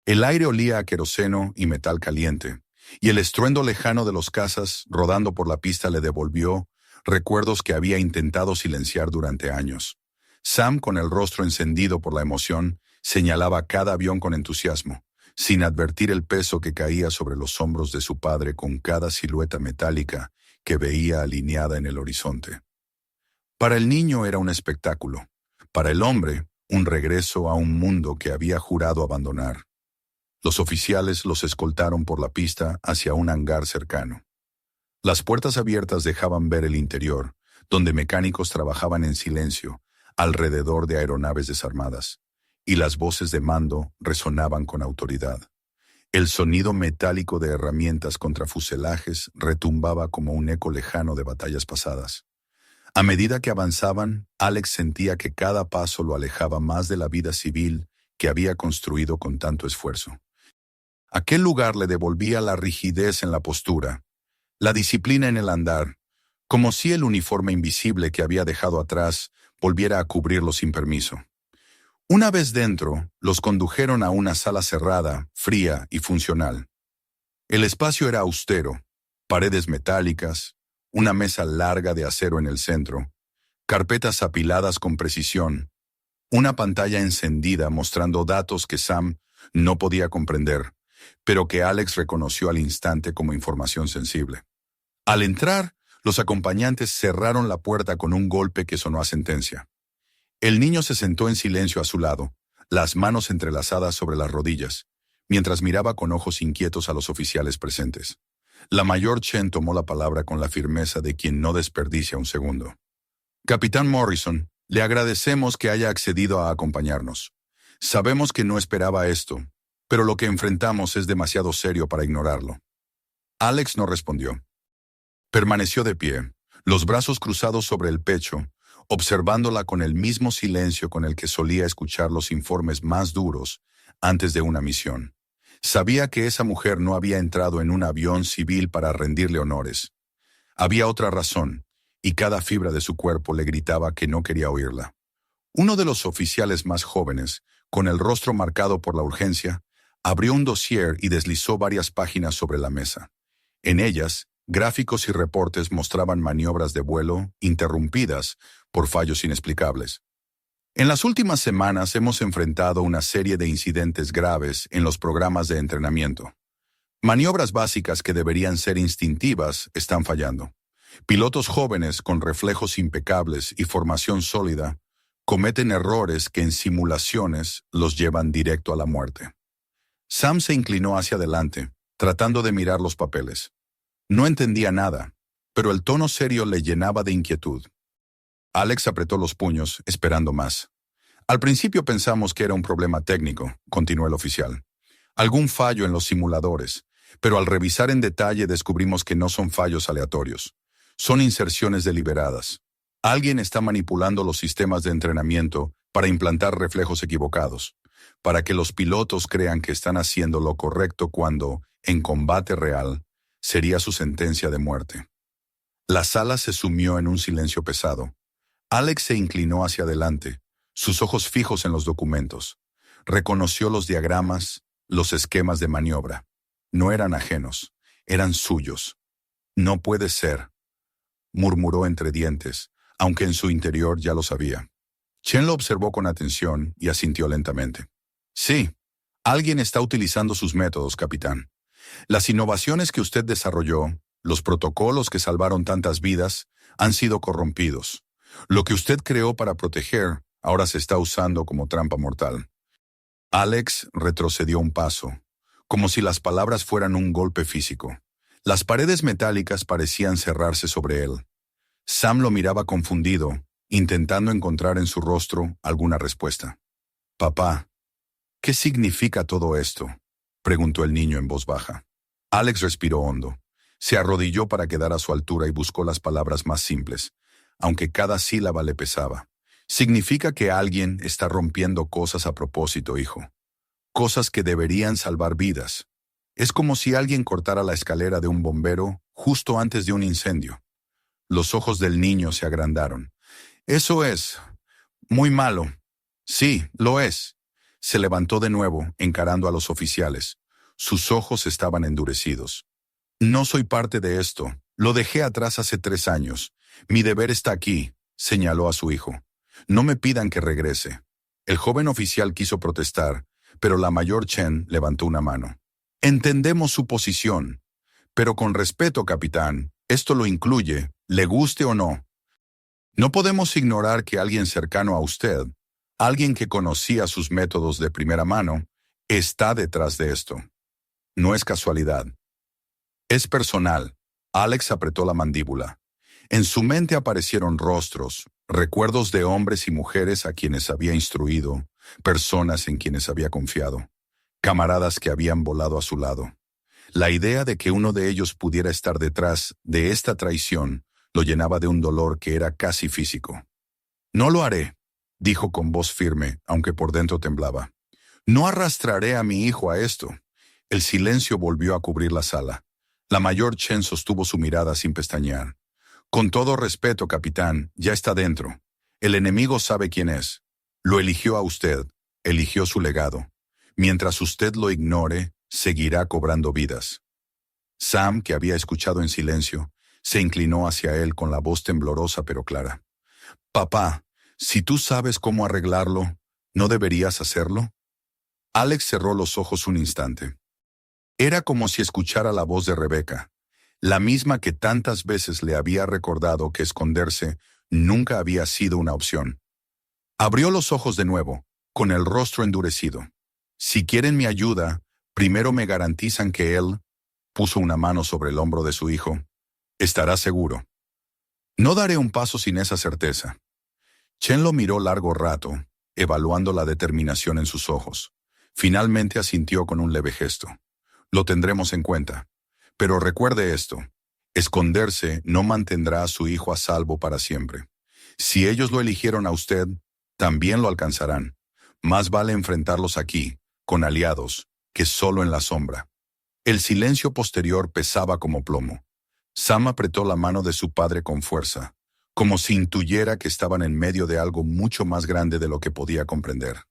El aire olía a queroseno y metal caliente, y el estruendo lejano de los cazas rodando por la pista le devolvió recuerdos que había intentado silenciar durante años. Sam, con el rostro encendido por la emoción, señalaba cada avión con entusiasmo, sin advertir el peso que caía sobre los hombros de su padre con cada silueta metálica que veía alineada en el horizonte. Para el niño era un espectáculo, para el hombre, un regreso a un mundo que había jurado abandonar. Los oficiales los escoltaron por la pista hacia un hangar cercano. Las puertas abiertas dejaban ver el interior, donde mecánicos trabajaban en silencio, alrededor de aeronaves desarmadas, y las voces de mando resonaban con autoridad. El sonido metálico de herramientas contra fuselajes retumbaba como un eco lejano de batallas pasadas. A medida que avanzaban, Alex sentía que cada paso lo alejaba más de la vida civil que había construido con tanto esfuerzo. Aquel lugar le devolvía la rigidez en la postura, la disciplina en el andar, como si el uniforme invisible que había dejado atrás volviera a cubrirlo sin permiso. Una vez dentro, los condujeron a una sala cerrada, fría y funcional. El espacio era austero, paredes metálicas, una mesa larga de acero en el centro, carpetas apiladas con precisión, una pantalla encendida mostrando datos que Sam no podía comprender, pero que Alex reconoció al instante como información sensible. Al entrar, los acompañantes cerraron la puerta con un golpe que sonó a sentencia. El niño se sentó en silencio a su lado, las manos entrelazadas sobre las rodillas, mientras miraba con ojos inquietos a los oficiales presentes. La mayor Chen tomó la palabra con la firmeza de quien no desperdicia un segundo. Capitán Morrison, le agradecemos que haya accedido a acompañarnos. Sabemos que no esperaba esto, pero lo que enfrentamos es demasiado serio para ignorarlo. Alex no respondió. Permaneció de pie, los brazos cruzados sobre el pecho, observándola con el mismo silencio con el que solía escuchar los informes más duros antes de una misión. Sabía que esa mujer no había entrado en un avión civil para rendirle honores. Había otra razón, y cada fibra de su cuerpo le gritaba que no quería oírla. Uno de los oficiales más jóvenes, con el rostro marcado por la urgencia, abrió un dossier y deslizó varias páginas sobre la mesa. En ellas, gráficos y reportes mostraban maniobras de vuelo interrumpidas por fallos inexplicables. En las últimas semanas hemos enfrentado una serie de incidentes graves en los programas de entrenamiento. Maniobras básicas que deberían ser instintivas están fallando. Pilotos jóvenes con reflejos impecables y formación sólida cometen errores que en simulaciones los llevan directo a la muerte. Sam se inclinó hacia adelante, tratando de mirar los papeles. No entendía nada, pero el tono serio le llenaba de inquietud. Alex apretó los puños, esperando más. Al principio pensamos que era un problema técnico, continuó el oficial. Algún fallo en los simuladores, pero al revisar en detalle descubrimos que no son fallos aleatorios. Son inserciones deliberadas. Alguien está manipulando los sistemas de entrenamiento para implantar reflejos equivocados, para que los pilotos crean que están haciendo lo correcto cuando, en combate real, sería su sentencia de muerte. La sala se sumió en un silencio pesado. Alex se inclinó hacia adelante, sus ojos fijos en los documentos. Reconoció los diagramas, los esquemas de maniobra. No eran ajenos, eran suyos. No puede ser, murmuró entre dientes, aunque en su interior ya lo sabía. Chen lo observó con atención y asintió lentamente. Sí, alguien está utilizando sus métodos, capitán. Las innovaciones que usted desarrolló, los protocolos que salvaron tantas vidas, han sido corrompidos. Lo que usted creó para proteger ahora se está usando como trampa mortal. Alex retrocedió un paso, como si las palabras fueran un golpe físico. Las paredes metálicas parecían cerrarse sobre él. Sam lo miraba confundido, intentando encontrar en su rostro alguna respuesta. «Papá, ¿qué significa todo esto?», preguntó el niño en voz baja. Alex respiró hondo. Se arrodilló para quedar a su altura y buscó las palabras más simples, aunque cada sílaba le pesaba. Significa que alguien está rompiendo cosas a propósito, hijo. Cosas que deberían salvar vidas. Es como si alguien cortara la escalera de un bombero justo antes de un incendio. Los ojos del niño se agrandaron. Eso es muy malo. Sí, lo es. Se levantó de nuevo, encarando a los oficiales. Sus ojos estaban endurecidos. No soy parte de esto. Lo dejé atrás hace 3 años. Mi deber está aquí, señaló a su hijo. No me pidan que regrese. El joven oficial quiso protestar, pero la mayor Chen levantó una mano. Entendemos su posición, pero con respeto, capitán, esto lo incluye, le guste o no. No podemos ignorar que alguien cercano a usted, alguien que conocía sus métodos de primera mano, está detrás de esto. No es casualidad. Es personal. Alex apretó la mandíbula. En su mente aparecieron rostros, recuerdos de hombres y mujeres a quienes había instruido, personas en quienes había confiado, camaradas que habían volado a su lado. La idea de que uno de ellos pudiera estar detrás de esta traición lo llenaba de un dolor que era casi físico. No lo haré, dijo con voz firme, aunque por dentro temblaba. No arrastraré a mi hijo a esto. El silencio volvió a cubrir la sala. La mayor Chen sostuvo su mirada sin pestañear. Con todo respeto, capitán, ya está dentro. El enemigo sabe quién es. Lo eligió a usted, eligió su legado. Mientras usted lo ignore, seguirá cobrando vidas. Sam, que había escuchado en silencio, se inclinó hacia él con la voz temblorosa pero clara. Papá, si tú sabes cómo arreglarlo, ¿no deberías hacerlo? Alex cerró los ojos un instante. Era como si escuchara la voz de Rebeca, la misma que tantas veces le había recordado que esconderse nunca había sido una opción. Abrió los ojos de nuevo, con el rostro endurecido. Si quieren mi ayuda, primero me garantizan que él, puso una mano sobre el hombro de su hijo, estará seguro. No daré un paso sin esa certeza. Chen lo miró largo rato, evaluando la determinación en sus ojos. Finalmente asintió con un leve gesto. Lo tendremos en cuenta. Pero recuerde esto, esconderse no mantendrá a su hijo a salvo para siempre. Si ellos lo eligieron a usted, también lo alcanzarán. Más vale enfrentarlos aquí, con aliados, que solo en la sombra. El silencio posterior pesaba como plomo. Sam apretó la mano de su padre con fuerza, como si intuyera que estaban en medio de algo mucho más grande de lo que podía comprender.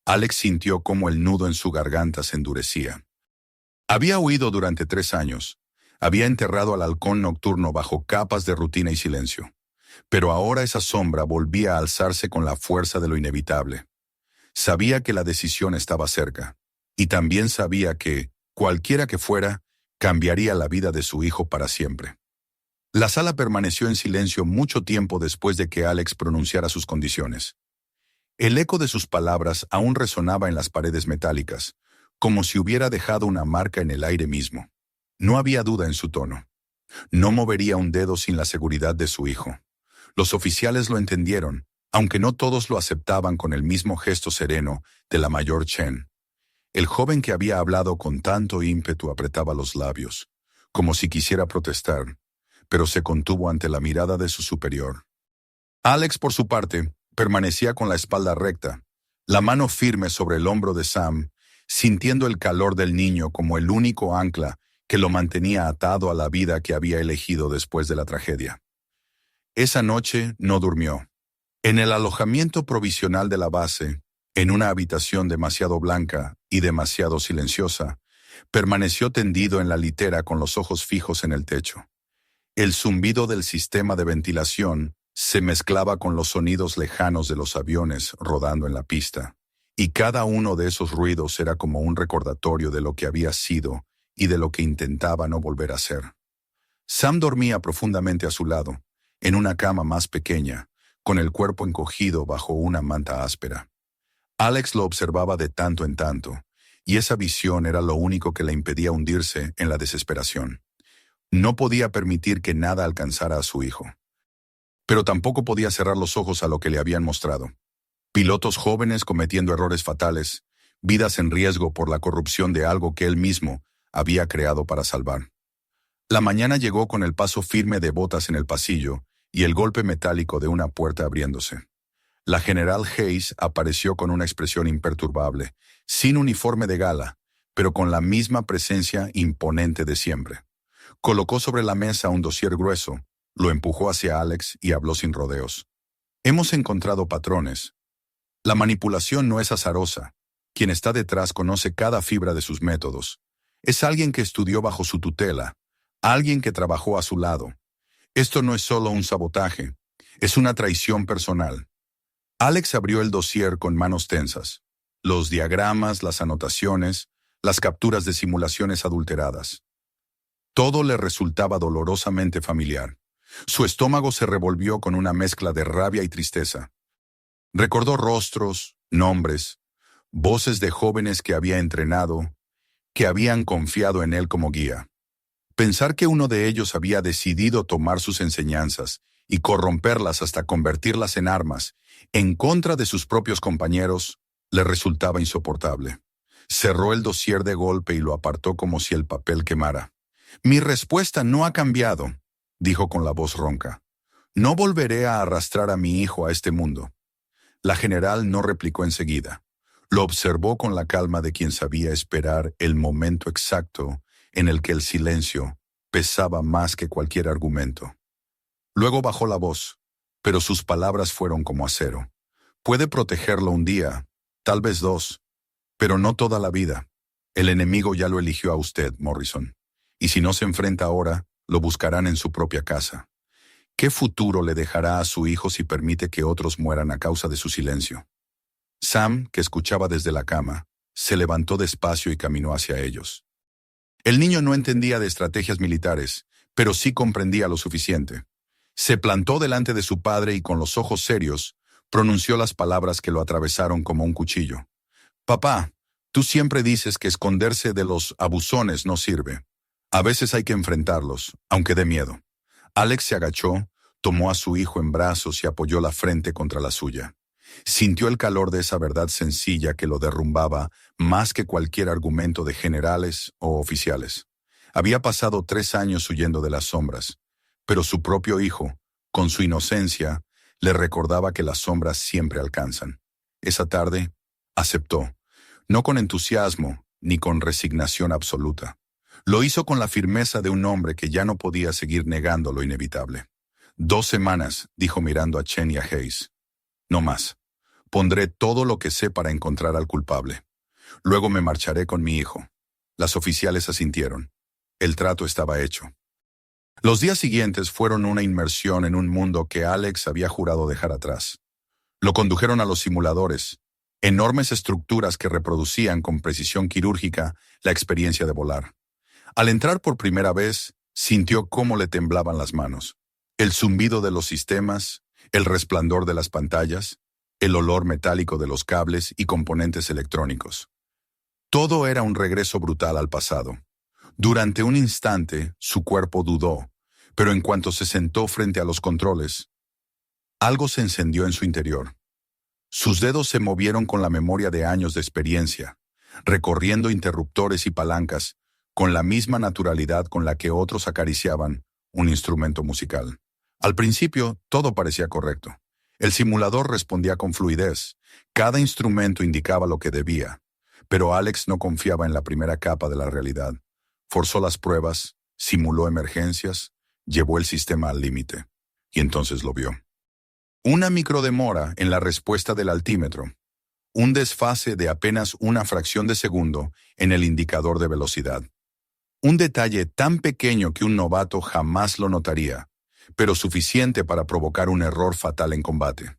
Alex sintió cómo el nudo en su garganta se endurecía. Había huido durante 3 años. Había enterrado al halcón nocturno bajo capas de rutina y silencio. Pero ahora esa sombra volvía a alzarse con la fuerza de lo inevitable. Sabía que la decisión estaba cerca. Y también sabía que, cualquiera que fuera, cambiaría la vida de su hijo para siempre. La sala permaneció en silencio mucho tiempo después de que Alex pronunciara sus condiciones. El eco de sus palabras aún resonaba en las paredes metálicas, como si hubiera dejado una marca en el aire mismo. No había duda en su tono. No movería un dedo sin la seguridad de su hijo. Los oficiales lo entendieron, aunque no todos lo aceptaban con el mismo gesto sereno de la mayor Chen. El joven que había hablado con tanto ímpetu apretaba los labios, como si quisiera protestar, pero se contuvo ante la mirada de su superior. Alex, por su parte, permanecía con la espalda recta, la mano firme sobre el hombro de Sam, sintiendo el calor del niño como el único ancla que lo mantenía atado a la vida que había elegido después de la tragedia. Esa noche no durmió. En el alojamiento provisional de la base, en una habitación demasiado blanca y demasiado silenciosa, permaneció tendido en la litera con los ojos fijos en el techo. El zumbido del sistema de ventilación se mezclaba con los sonidos lejanos de los aviones rodando en la pista, y cada uno de esos ruidos era como un recordatorio de lo que había sido y de lo que intentaba no volver a ser. Sam dormía profundamente a su lado, en una cama más pequeña, con el cuerpo encogido bajo una manta áspera. Alex lo observaba de tanto en tanto, y esa visión era lo único que le impedía hundirse en la desesperación. No podía permitir que nada alcanzara a su hijo. Pero tampoco podía cerrar los ojos a lo que le habían mostrado. Pilotos jóvenes cometiendo errores fatales, vidas en riesgo por la corrupción de algo que él mismo había creado para salvar. La mañana llegó con el paso firme de botas en el pasillo y el golpe metálico de una puerta abriéndose. La general Hayes apareció con una expresión imperturbable, sin uniforme de gala, pero con la misma presencia imponente de siempre. Colocó sobre la mesa un dossier grueso, lo empujó hacia Alex y habló sin rodeos. Hemos encontrado patrones. La manipulación no es azarosa. Quien está detrás conoce cada fibra de sus métodos. Es alguien que estudió bajo su tutela, alguien que trabajó a su lado. Esto no es solo un sabotaje, es una traición personal. Alex abrió el dossier con manos tensas. Los diagramas, las anotaciones, las capturas de simulaciones adulteradas. Todo le resultaba dolorosamente familiar. Su estómago se revolvió con una mezcla de rabia y tristeza. Recordó rostros, nombres, voces de jóvenes que había entrenado, que habían confiado en él como guía. Pensar que uno de ellos había decidido tomar sus enseñanzas y corromperlas hasta convertirlas en armas, en contra de sus propios compañeros, le resultaba insoportable. Cerró el dossier de golpe y lo apartó como si el papel quemara. Mi respuesta no ha cambiado, dijo con la voz ronca. No volveré a arrastrar a mi hijo a este mundo. La general no replicó enseguida. Lo observó con la calma de quien sabía esperar el momento exacto en el que el silencio pesaba más que cualquier argumento. Luego bajó la voz, pero sus palabras fueron como acero. Puede protegerlo un día, tal vez dos, pero no toda la vida. El enemigo ya lo eligió a usted, Morrison. Y si no se enfrenta ahora, lo buscarán en su propia casa. ¿Qué futuro le dejará a su hijo si permite que otros mueran a causa de su silencio? Sam, que escuchaba desde la cama, se levantó despacio y caminó hacia ellos. El niño no entendía de estrategias militares, pero sí comprendía lo suficiente. Se plantó delante de su padre y con los ojos serios, pronunció las palabras que lo atravesaron como un cuchillo. Papá, tú siempre dices que esconderse de los abusones no sirve. A veces hay que enfrentarlos, aunque dé miedo. Alex se agachó, tomó a su hijo en brazos y apoyó la frente contra la suya. Sintió el calor de esa verdad sencilla que lo derrumbaba más que cualquier argumento de generales o oficiales. Había pasado 3 años huyendo de las sombras, pero su propio hijo, con su inocencia, le recordaba que las sombras siempre alcanzan. Esa tarde, aceptó, no con entusiasmo ni con resignación absoluta. Lo hizo con la firmeza de un hombre que ya no podía seguir negando lo inevitable. 2 semanas, dijo mirando a Chen y a Hayes. No más. Pondré todo lo que sé para encontrar al culpable. Luego me marcharé con mi hijo. Las oficiales asintieron. El trato estaba hecho. Los días siguientes fueron una inmersión en un mundo que Alex había jurado dejar atrás. Lo condujeron a los simuladores, enormes estructuras que reproducían con precisión quirúrgica la experiencia de volar. Al entrar por primera vez, sintió cómo le temblaban las manos. El zumbido de los sistemas, el resplandor de las pantallas, el olor metálico de los cables y componentes electrónicos. Todo era un regreso brutal al pasado. Durante un instante, su cuerpo dudó, pero en cuanto se sentó frente a los controles, algo se encendió en su interior. Sus dedos se movieron con la memoria de años de experiencia, recorriendo interruptores y palancas con la misma naturalidad con la que otros acariciaban un instrumento musical. Al principio, todo parecía correcto. El simulador respondía con fluidez. Cada instrumento indicaba lo que debía. Pero Alex no confiaba en la primera capa de la realidad. Forzó las pruebas, simuló emergencias, llevó el sistema al límite. Y entonces lo vio. Una microdemora en la respuesta del altímetro. Un desfase de apenas una fracción de segundo en el indicador de velocidad. Un detalle tan pequeño que un novato jamás lo notaría, pero suficiente para provocar un error fatal en combate.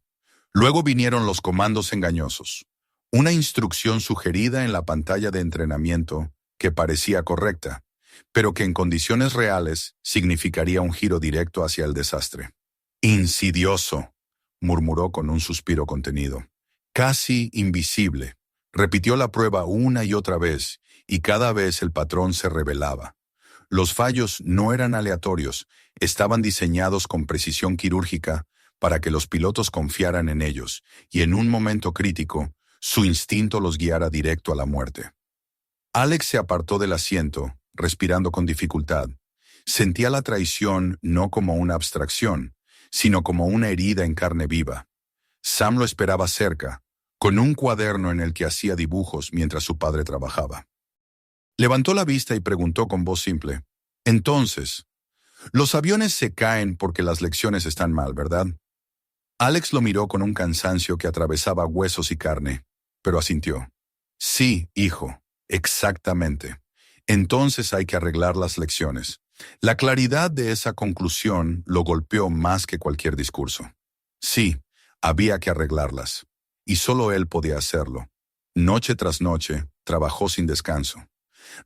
Luego vinieron los comandos engañosos. Una instrucción sugerida en la pantalla de entrenamiento que parecía correcta, pero que en condiciones reales significaría un giro directo hacia el desastre. Insidioso, murmuró con un suspiro contenido. Casi invisible. Repitió la prueba una y otra vez, y cada vez el patrón se revelaba. Los fallos no eran aleatorios, estaban diseñados con precisión quirúrgica para que los pilotos confiaran en ellos, y en un momento crítico, su instinto los guiara directo a la muerte. Alex se apartó del asiento, respirando con dificultad. Sentía la traición no como una abstracción, sino como una herida en carne viva. Sam lo esperaba cerca, con un cuaderno en el que hacía dibujos mientras su padre trabajaba. Levantó la vista y preguntó con voz simple, «Entonces, los aviones se caen porque las lecciones están mal, ¿verdad?» Alex lo miró con un cansancio que atravesaba huesos y carne, pero asintió. «Sí, hijo, exactamente. Entonces hay que arreglar las lecciones. La claridad de esa conclusión lo golpeó más que cualquier discurso. Sí, había que arreglarlas, y solo él podía hacerlo. Noche tras noche, trabajó sin descanso.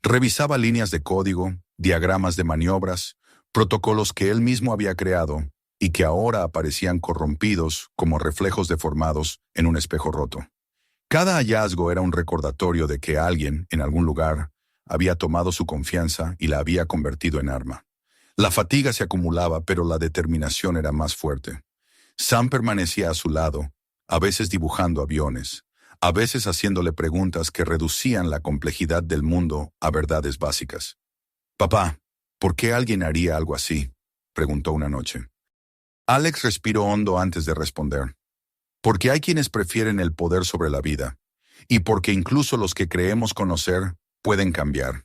Revisaba líneas de código, diagramas de maniobras, protocolos que él mismo había creado y que ahora aparecían corrompidos como reflejos deformados en un espejo roto. Cada hallazgo era un recordatorio de que alguien, en algún lugar, había tomado su confianza y la había convertido en arma. La fatiga se acumulaba, pero la determinación era más fuerte. Sam permanecía a su lado, a veces dibujando aviones, a veces haciéndole preguntas que reducían la complejidad del mundo a verdades básicas. «Papá, ¿por qué alguien haría algo así?», preguntó una noche. Alex respiró hondo antes de responder. «Porque hay quienes prefieren el poder sobre la vida, y porque incluso los que creemos conocer pueden cambiar».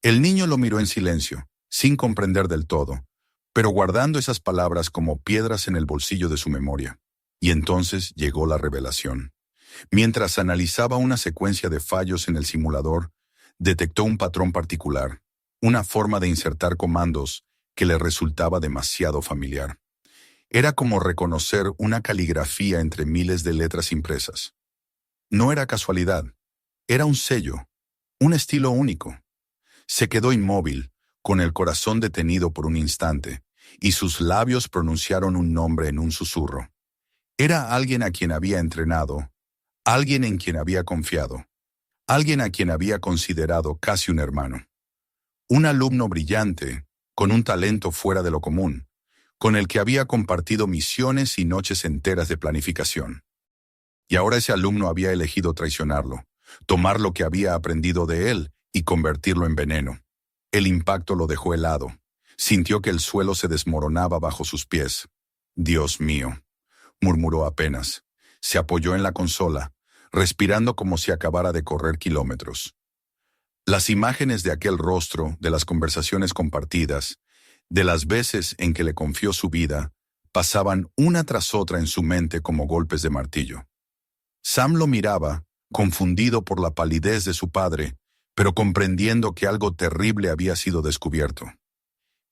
El niño lo miró en silencio, sin comprender del todo, pero guardando esas palabras como piedras en el bolsillo de su memoria. Y entonces llegó la revelación. Mientras analizaba una secuencia de fallos en el simulador, detectó un patrón particular, una forma de insertar comandos que le resultaba demasiado familiar. Era como reconocer una caligrafía entre miles de letras impresas. No era casualidad, era un sello, un estilo único. Se quedó inmóvil, con el corazón detenido por un instante, y sus labios pronunciaron un nombre en un susurro. Era alguien a quien había entrenado, alguien en quien había confiado, alguien a quien había considerado casi un hermano. Un alumno brillante, con un talento fuera de lo común, con el que había compartido misiones y noches enteras de planificación. Y ahora ese alumno había elegido traicionarlo, tomar lo que había aprendido de él y convertirlo en veneno. El impacto lo dejó helado. Sintió que el suelo se desmoronaba bajo sus pies. «Dios mío», murmuró apenas. Se apoyó en la consola, respirando como si acabara de correr kilómetros. Las imágenes de aquel rostro, de las conversaciones compartidas, de las veces en que le confió su vida, pasaban una tras otra en su mente como golpes de martillo. Sam lo miraba, confundido por la palidez de su padre, pero comprendiendo que algo terrible había sido descubierto.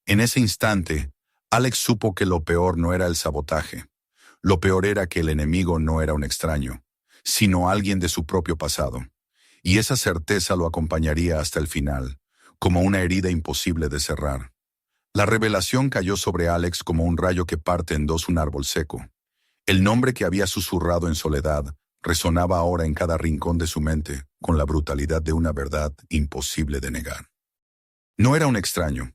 En ese instante, Alex supo que lo peor no era el sabotaje. Lo peor era que el enemigo no era un extraño, sino alguien de su propio pasado. Y esa certeza lo acompañaría hasta el final, como una herida imposible de cerrar. La revelación cayó sobre Alex como un rayo que parte en dos un árbol seco. El nombre que había susurrado en soledad resonaba ahora en cada rincón de su mente con la brutalidad de una verdad imposible de negar. No era un extraño,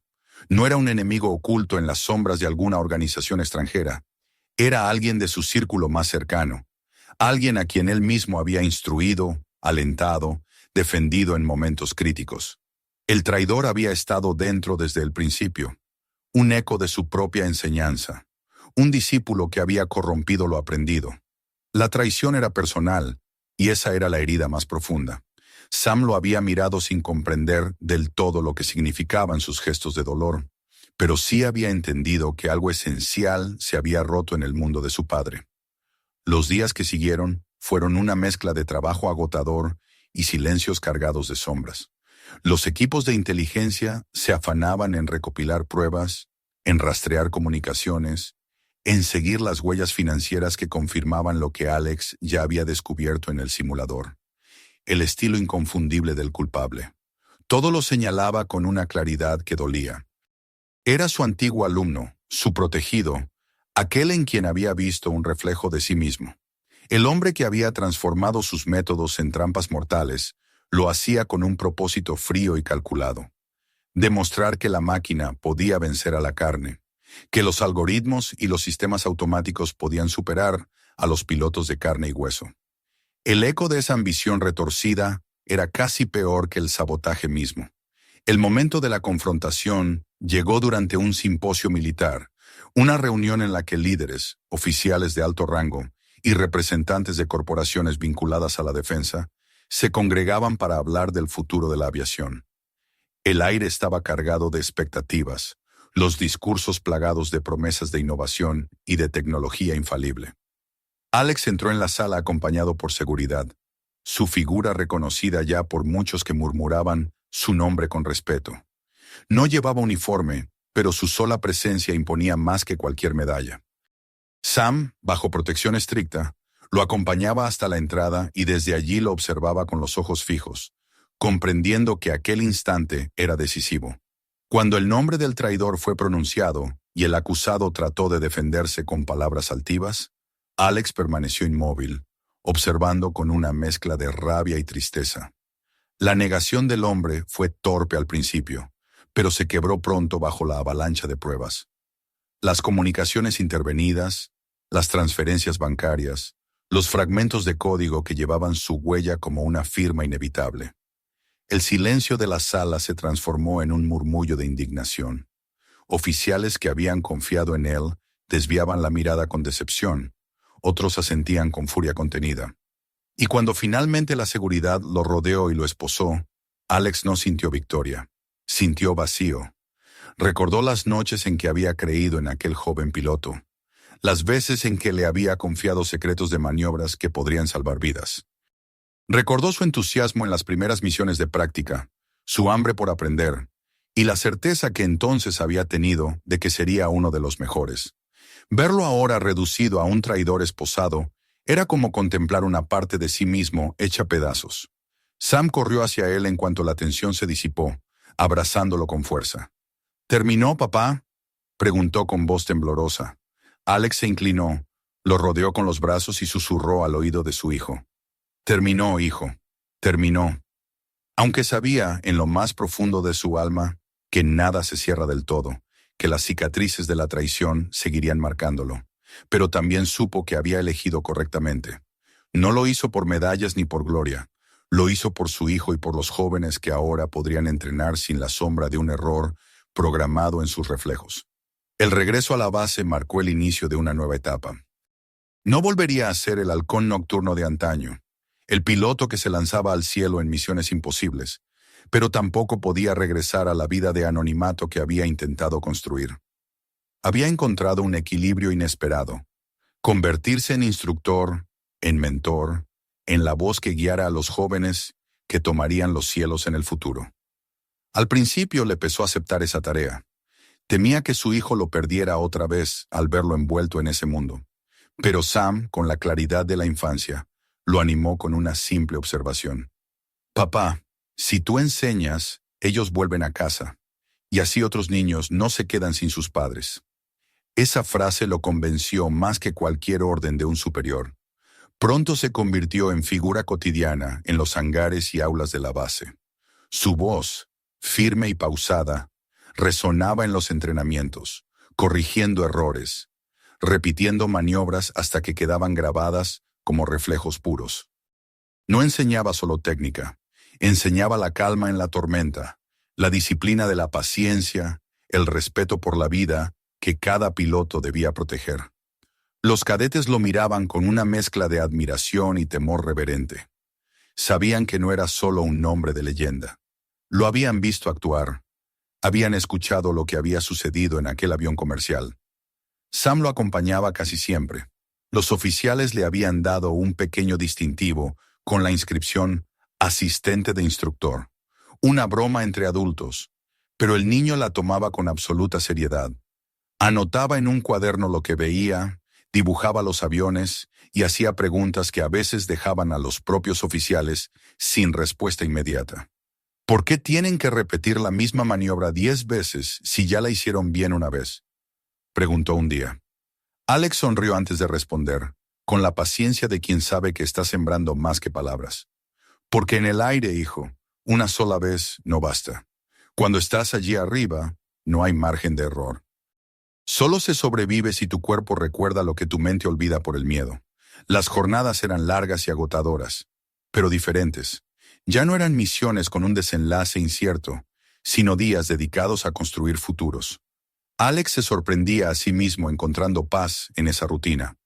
no era un enemigo oculto en las sombras de alguna organización extranjera. Era alguien de su círculo más cercano, alguien a quien él mismo había instruido, alentado, defendido en momentos críticos. El traidor había estado dentro desde el principio, un eco de su propia enseñanza, un discípulo que había corrompido lo aprendido. La traición era personal, y esa era la herida más profunda. Sam lo había mirado sin comprender del todo lo que significaban sus gestos de dolor, pero sí había entendido que algo esencial se había roto en el mundo de su padre. Los días que siguieron fueron una mezcla de trabajo agotador y silencios cargados de sombras. Los equipos de inteligencia se afanaban en recopilar pruebas, en rastrear comunicaciones, en seguir las huellas financieras que confirmaban lo que Alex ya había descubierto en el simulador. El estilo inconfundible del culpable. Todo lo señalaba con una claridad que dolía. Era su antiguo alumno, su protegido, aquel en quien había visto un reflejo de sí mismo. El hombre que había transformado sus métodos en trampas mortales, lo hacía con un propósito frío y calculado. Demostrar que la máquina podía vencer a la carne, que los algoritmos y los sistemas automáticos podían superar a los pilotos de carne y hueso. El eco de esa ambición retorcida era casi peor que el sabotaje mismo. El momento de la confrontación llegó durante un simposio militar, una reunión en la que líderes, oficiales de alto rango y representantes de corporaciones vinculadas a la defensa se congregaban para hablar del futuro de la aviación. El aire estaba cargado de expectativas, los discursos plagados de promesas de innovación y de tecnología infalible. Alex entró en la sala acompañado por seguridad, su figura reconocida ya por muchos que murmuraban su nombre con respeto. No llevaba uniforme, pero su sola presencia imponía más que cualquier medalla. Sam, bajo protección estricta, lo acompañaba hasta la entrada y desde allí lo observaba con los ojos fijos, comprendiendo que aquel instante era decisivo. Cuando el nombre del traidor fue pronunciado y el acusado trató de defenderse con palabras altivas, Alex permaneció inmóvil, observando con una mezcla de rabia y tristeza. La negación del hombre fue torpe al principio, pero se quebró pronto bajo la avalancha de pruebas. Las comunicaciones intervenidas, las transferencias bancarias, los fragmentos de código que llevaban su huella como una firma inevitable. El silencio de la sala se transformó en un murmullo de indignación. Oficiales que habían confiado en él desviaban la mirada con decepción, otros asentían con furia contenida. Y cuando finalmente la seguridad lo rodeó y lo esposó, Alex no sintió victoria, sintió vacío. Recordó las noches en que había creído en aquel joven piloto, las veces en que le había confiado secretos de maniobras que podrían salvar vidas. Recordó su entusiasmo en las primeras misiones de práctica, su hambre por aprender, y la certeza que entonces había tenido de que sería uno de los mejores. Verlo ahora reducido a un traidor esposado era como contemplar una parte de sí mismo hecha pedazos. Sam corrió hacia él en cuanto la tensión se disipó, abrazándolo con fuerza. ¿Terminó, papá?, preguntó con voz temblorosa. Alex se inclinó, lo rodeó con los brazos y susurró al oído de su hijo. Terminó, hijo, terminó. Aunque sabía, en lo más profundo de su alma, que nada se cierra del todo, que las cicatrices de la traición seguirían marcándolo, pero también supo que había elegido correctamente. No lo hizo por medallas ni por gloria, lo hizo por su hijo y por los jóvenes que ahora podrían entrenar sin la sombra de un error programado en sus reflejos. El regreso a la base marcó el inicio de una nueva etapa. No volvería a ser el halcón nocturno de antaño, el piloto que se lanzaba al cielo en misiones imposibles, pero tampoco podía regresar a la vida de anonimato que había intentado construir. Había encontrado un equilibrio inesperado, convertirse en instructor, en mentor, en la voz que guiara a los jóvenes que tomarían los cielos en el futuro. Al principio le pesó aceptar esa tarea. Temía que su hijo lo perdiera otra vez al verlo envuelto en ese mundo. Pero Sam, con la claridad de la infancia, lo animó con una simple observación. Papá, si tú enseñas, ellos vuelven a casa, y así otros niños no se quedan sin sus padres. Esa frase lo convenció más que cualquier orden de un superior. Pronto se convirtió en figura cotidiana en los hangares y aulas de la base. Su voz, firme y pausada, resonaba en los entrenamientos, corrigiendo errores, repitiendo maniobras hasta que quedaban grabadas como reflejos puros. No enseñaba solo técnica, enseñaba la calma en la tormenta, la disciplina de la paciencia, el respeto por la vida que cada piloto debía proteger. Los cadetes lo miraban con una mezcla de admiración y temor reverente. Sabían que no era solo un nombre de leyenda. Lo habían visto actuar. Habían escuchado lo que había sucedido en aquel avión comercial. Sam lo acompañaba casi siempre. Los oficiales le habían dado un pequeño distintivo con la inscripción asistente de instructor, una broma entre adultos, pero el niño la tomaba con absoluta seriedad. Anotaba en un cuaderno lo que veía, dibujaba los aviones y hacía preguntas que a veces dejaban a los propios oficiales sin respuesta inmediata. ¿Por qué tienen que repetir la misma maniobra 10 veces si ya la hicieron bien una vez?, preguntó un día. Alex sonrió antes de responder, con la paciencia de quien sabe que está sembrando más que palabras. Porque en el aire, hijo, una sola vez no basta. Cuando estás allí arriba, no hay margen de error. Solo se sobrevive si tu cuerpo recuerda lo que tu mente olvida por el miedo. Las jornadas eran largas y agotadoras, pero diferentes. Ya no eran misiones con un desenlace incierto, sino días dedicados a construir futuros. Alex se sorprendía a sí mismo encontrando paz en esa rutina,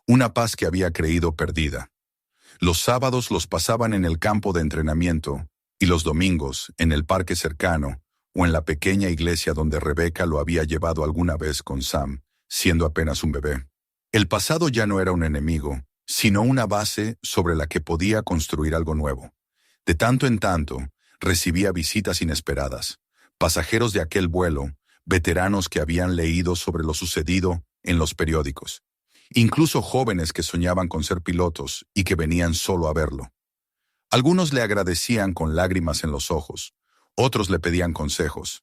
una paz que había creído perdida. Los sábados los pasaban en el campo de entrenamiento y los domingos en el parque cercano o en la pequeña iglesia donde Rebeca lo había llevado alguna vez con Sam, siendo apenas un bebé. El pasado ya no era un enemigo, sino una base sobre la que podía construir algo nuevo. De tanto en tanto, recibía visitas inesperadas, pasajeros de aquel vuelo, veteranos que habían leído sobre lo sucedido en los periódicos, incluso jóvenes que soñaban con ser pilotos y que venían solo a verlo. Algunos le agradecían con lágrimas en los ojos, otros le pedían consejos.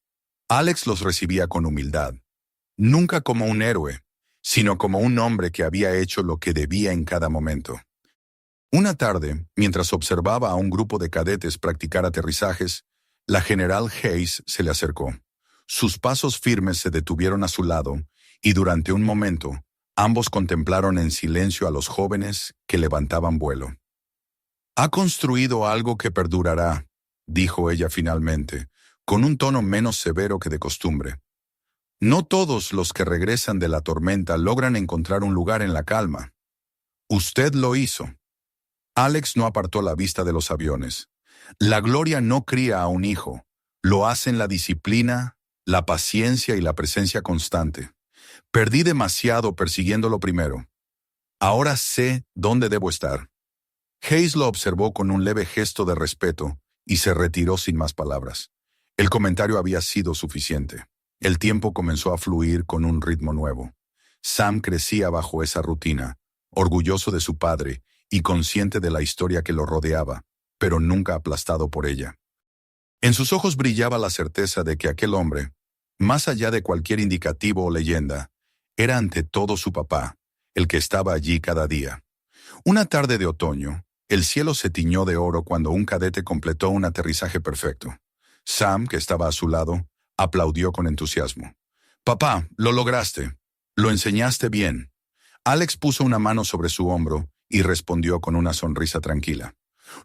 Alex los recibía con humildad, nunca como un héroe, sino como un hombre que había hecho lo que debía en cada momento. Una tarde, mientras observaba a un grupo de cadetes practicar aterrizajes, la general Hayes se le acercó. Sus pasos firmes se detuvieron a su lado y durante un momento, ambos contemplaron en silencio a los jóvenes que levantaban vuelo. «Ha construido algo que perdurará», dijo ella finalmente, con un tono menos severo que de costumbre. «No todos los que regresan de la tormenta logran encontrar un lugar en la calma. Usted lo hizo». Alex no apartó la vista de los aviones. La gloria no cría a un hijo, lo hacen la disciplina, la paciencia y la presencia constante. Perdí demasiado persiguiendo lo primero. Ahora sé dónde debo estar. Hayes lo observó con un leve gesto de respeto y se retiró sin más palabras. El comentario había sido suficiente. El tiempo comenzó a fluir con un ritmo nuevo. Sam crecía bajo esa rutina, orgulloso de su padre y consciente de la historia que lo rodeaba, pero nunca aplastado por ella. En sus ojos brillaba la certeza de que aquel hombre, más allá de cualquier indicativo o leyenda, era ante todo su papá, el que estaba allí cada día. Una tarde de otoño, el cielo se tiñó de oro cuando un cadete completó un aterrizaje perfecto. Sam, que estaba a su lado, aplaudió con entusiasmo. «Papá, lo lograste. Lo enseñaste bien». Alex puso una mano sobre su hombro y respondió con una sonrisa tranquila.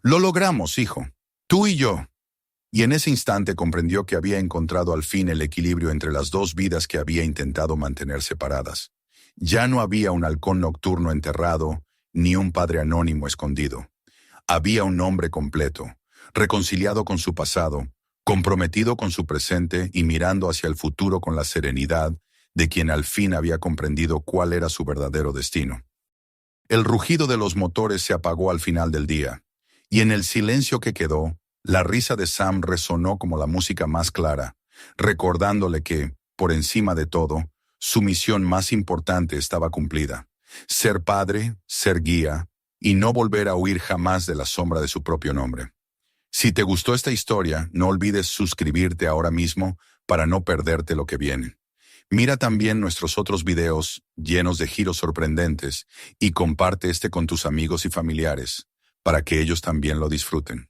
«Lo logramos, hijo. Tú y yo». Y en ese instante comprendió que había encontrado al fin el equilibrio entre las dos vidas que había intentado mantener separadas. Ya no había un halcón nocturno enterrado, ni un padre anónimo escondido. Había un hombre completo, reconciliado con su pasado, comprometido con su presente y mirando hacia el futuro con la serenidad de quien al fin había comprendido cuál era su verdadero destino. El rugido de los motores se apagó al final del día, y en el silencio que quedó, la risa de Sam resonó como la música más clara, recordándole que, por encima de todo, su misión más importante estaba cumplida: ser padre, ser guía, y no volver a huir jamás de la sombra de su propio nombre. Si te gustó esta historia, no olvides suscribirte ahora mismo para no perderte lo que viene. Mira también nuestros otros videos llenos de giros sorprendentes y comparte este con tus amigos y familiares para que ellos también lo disfruten.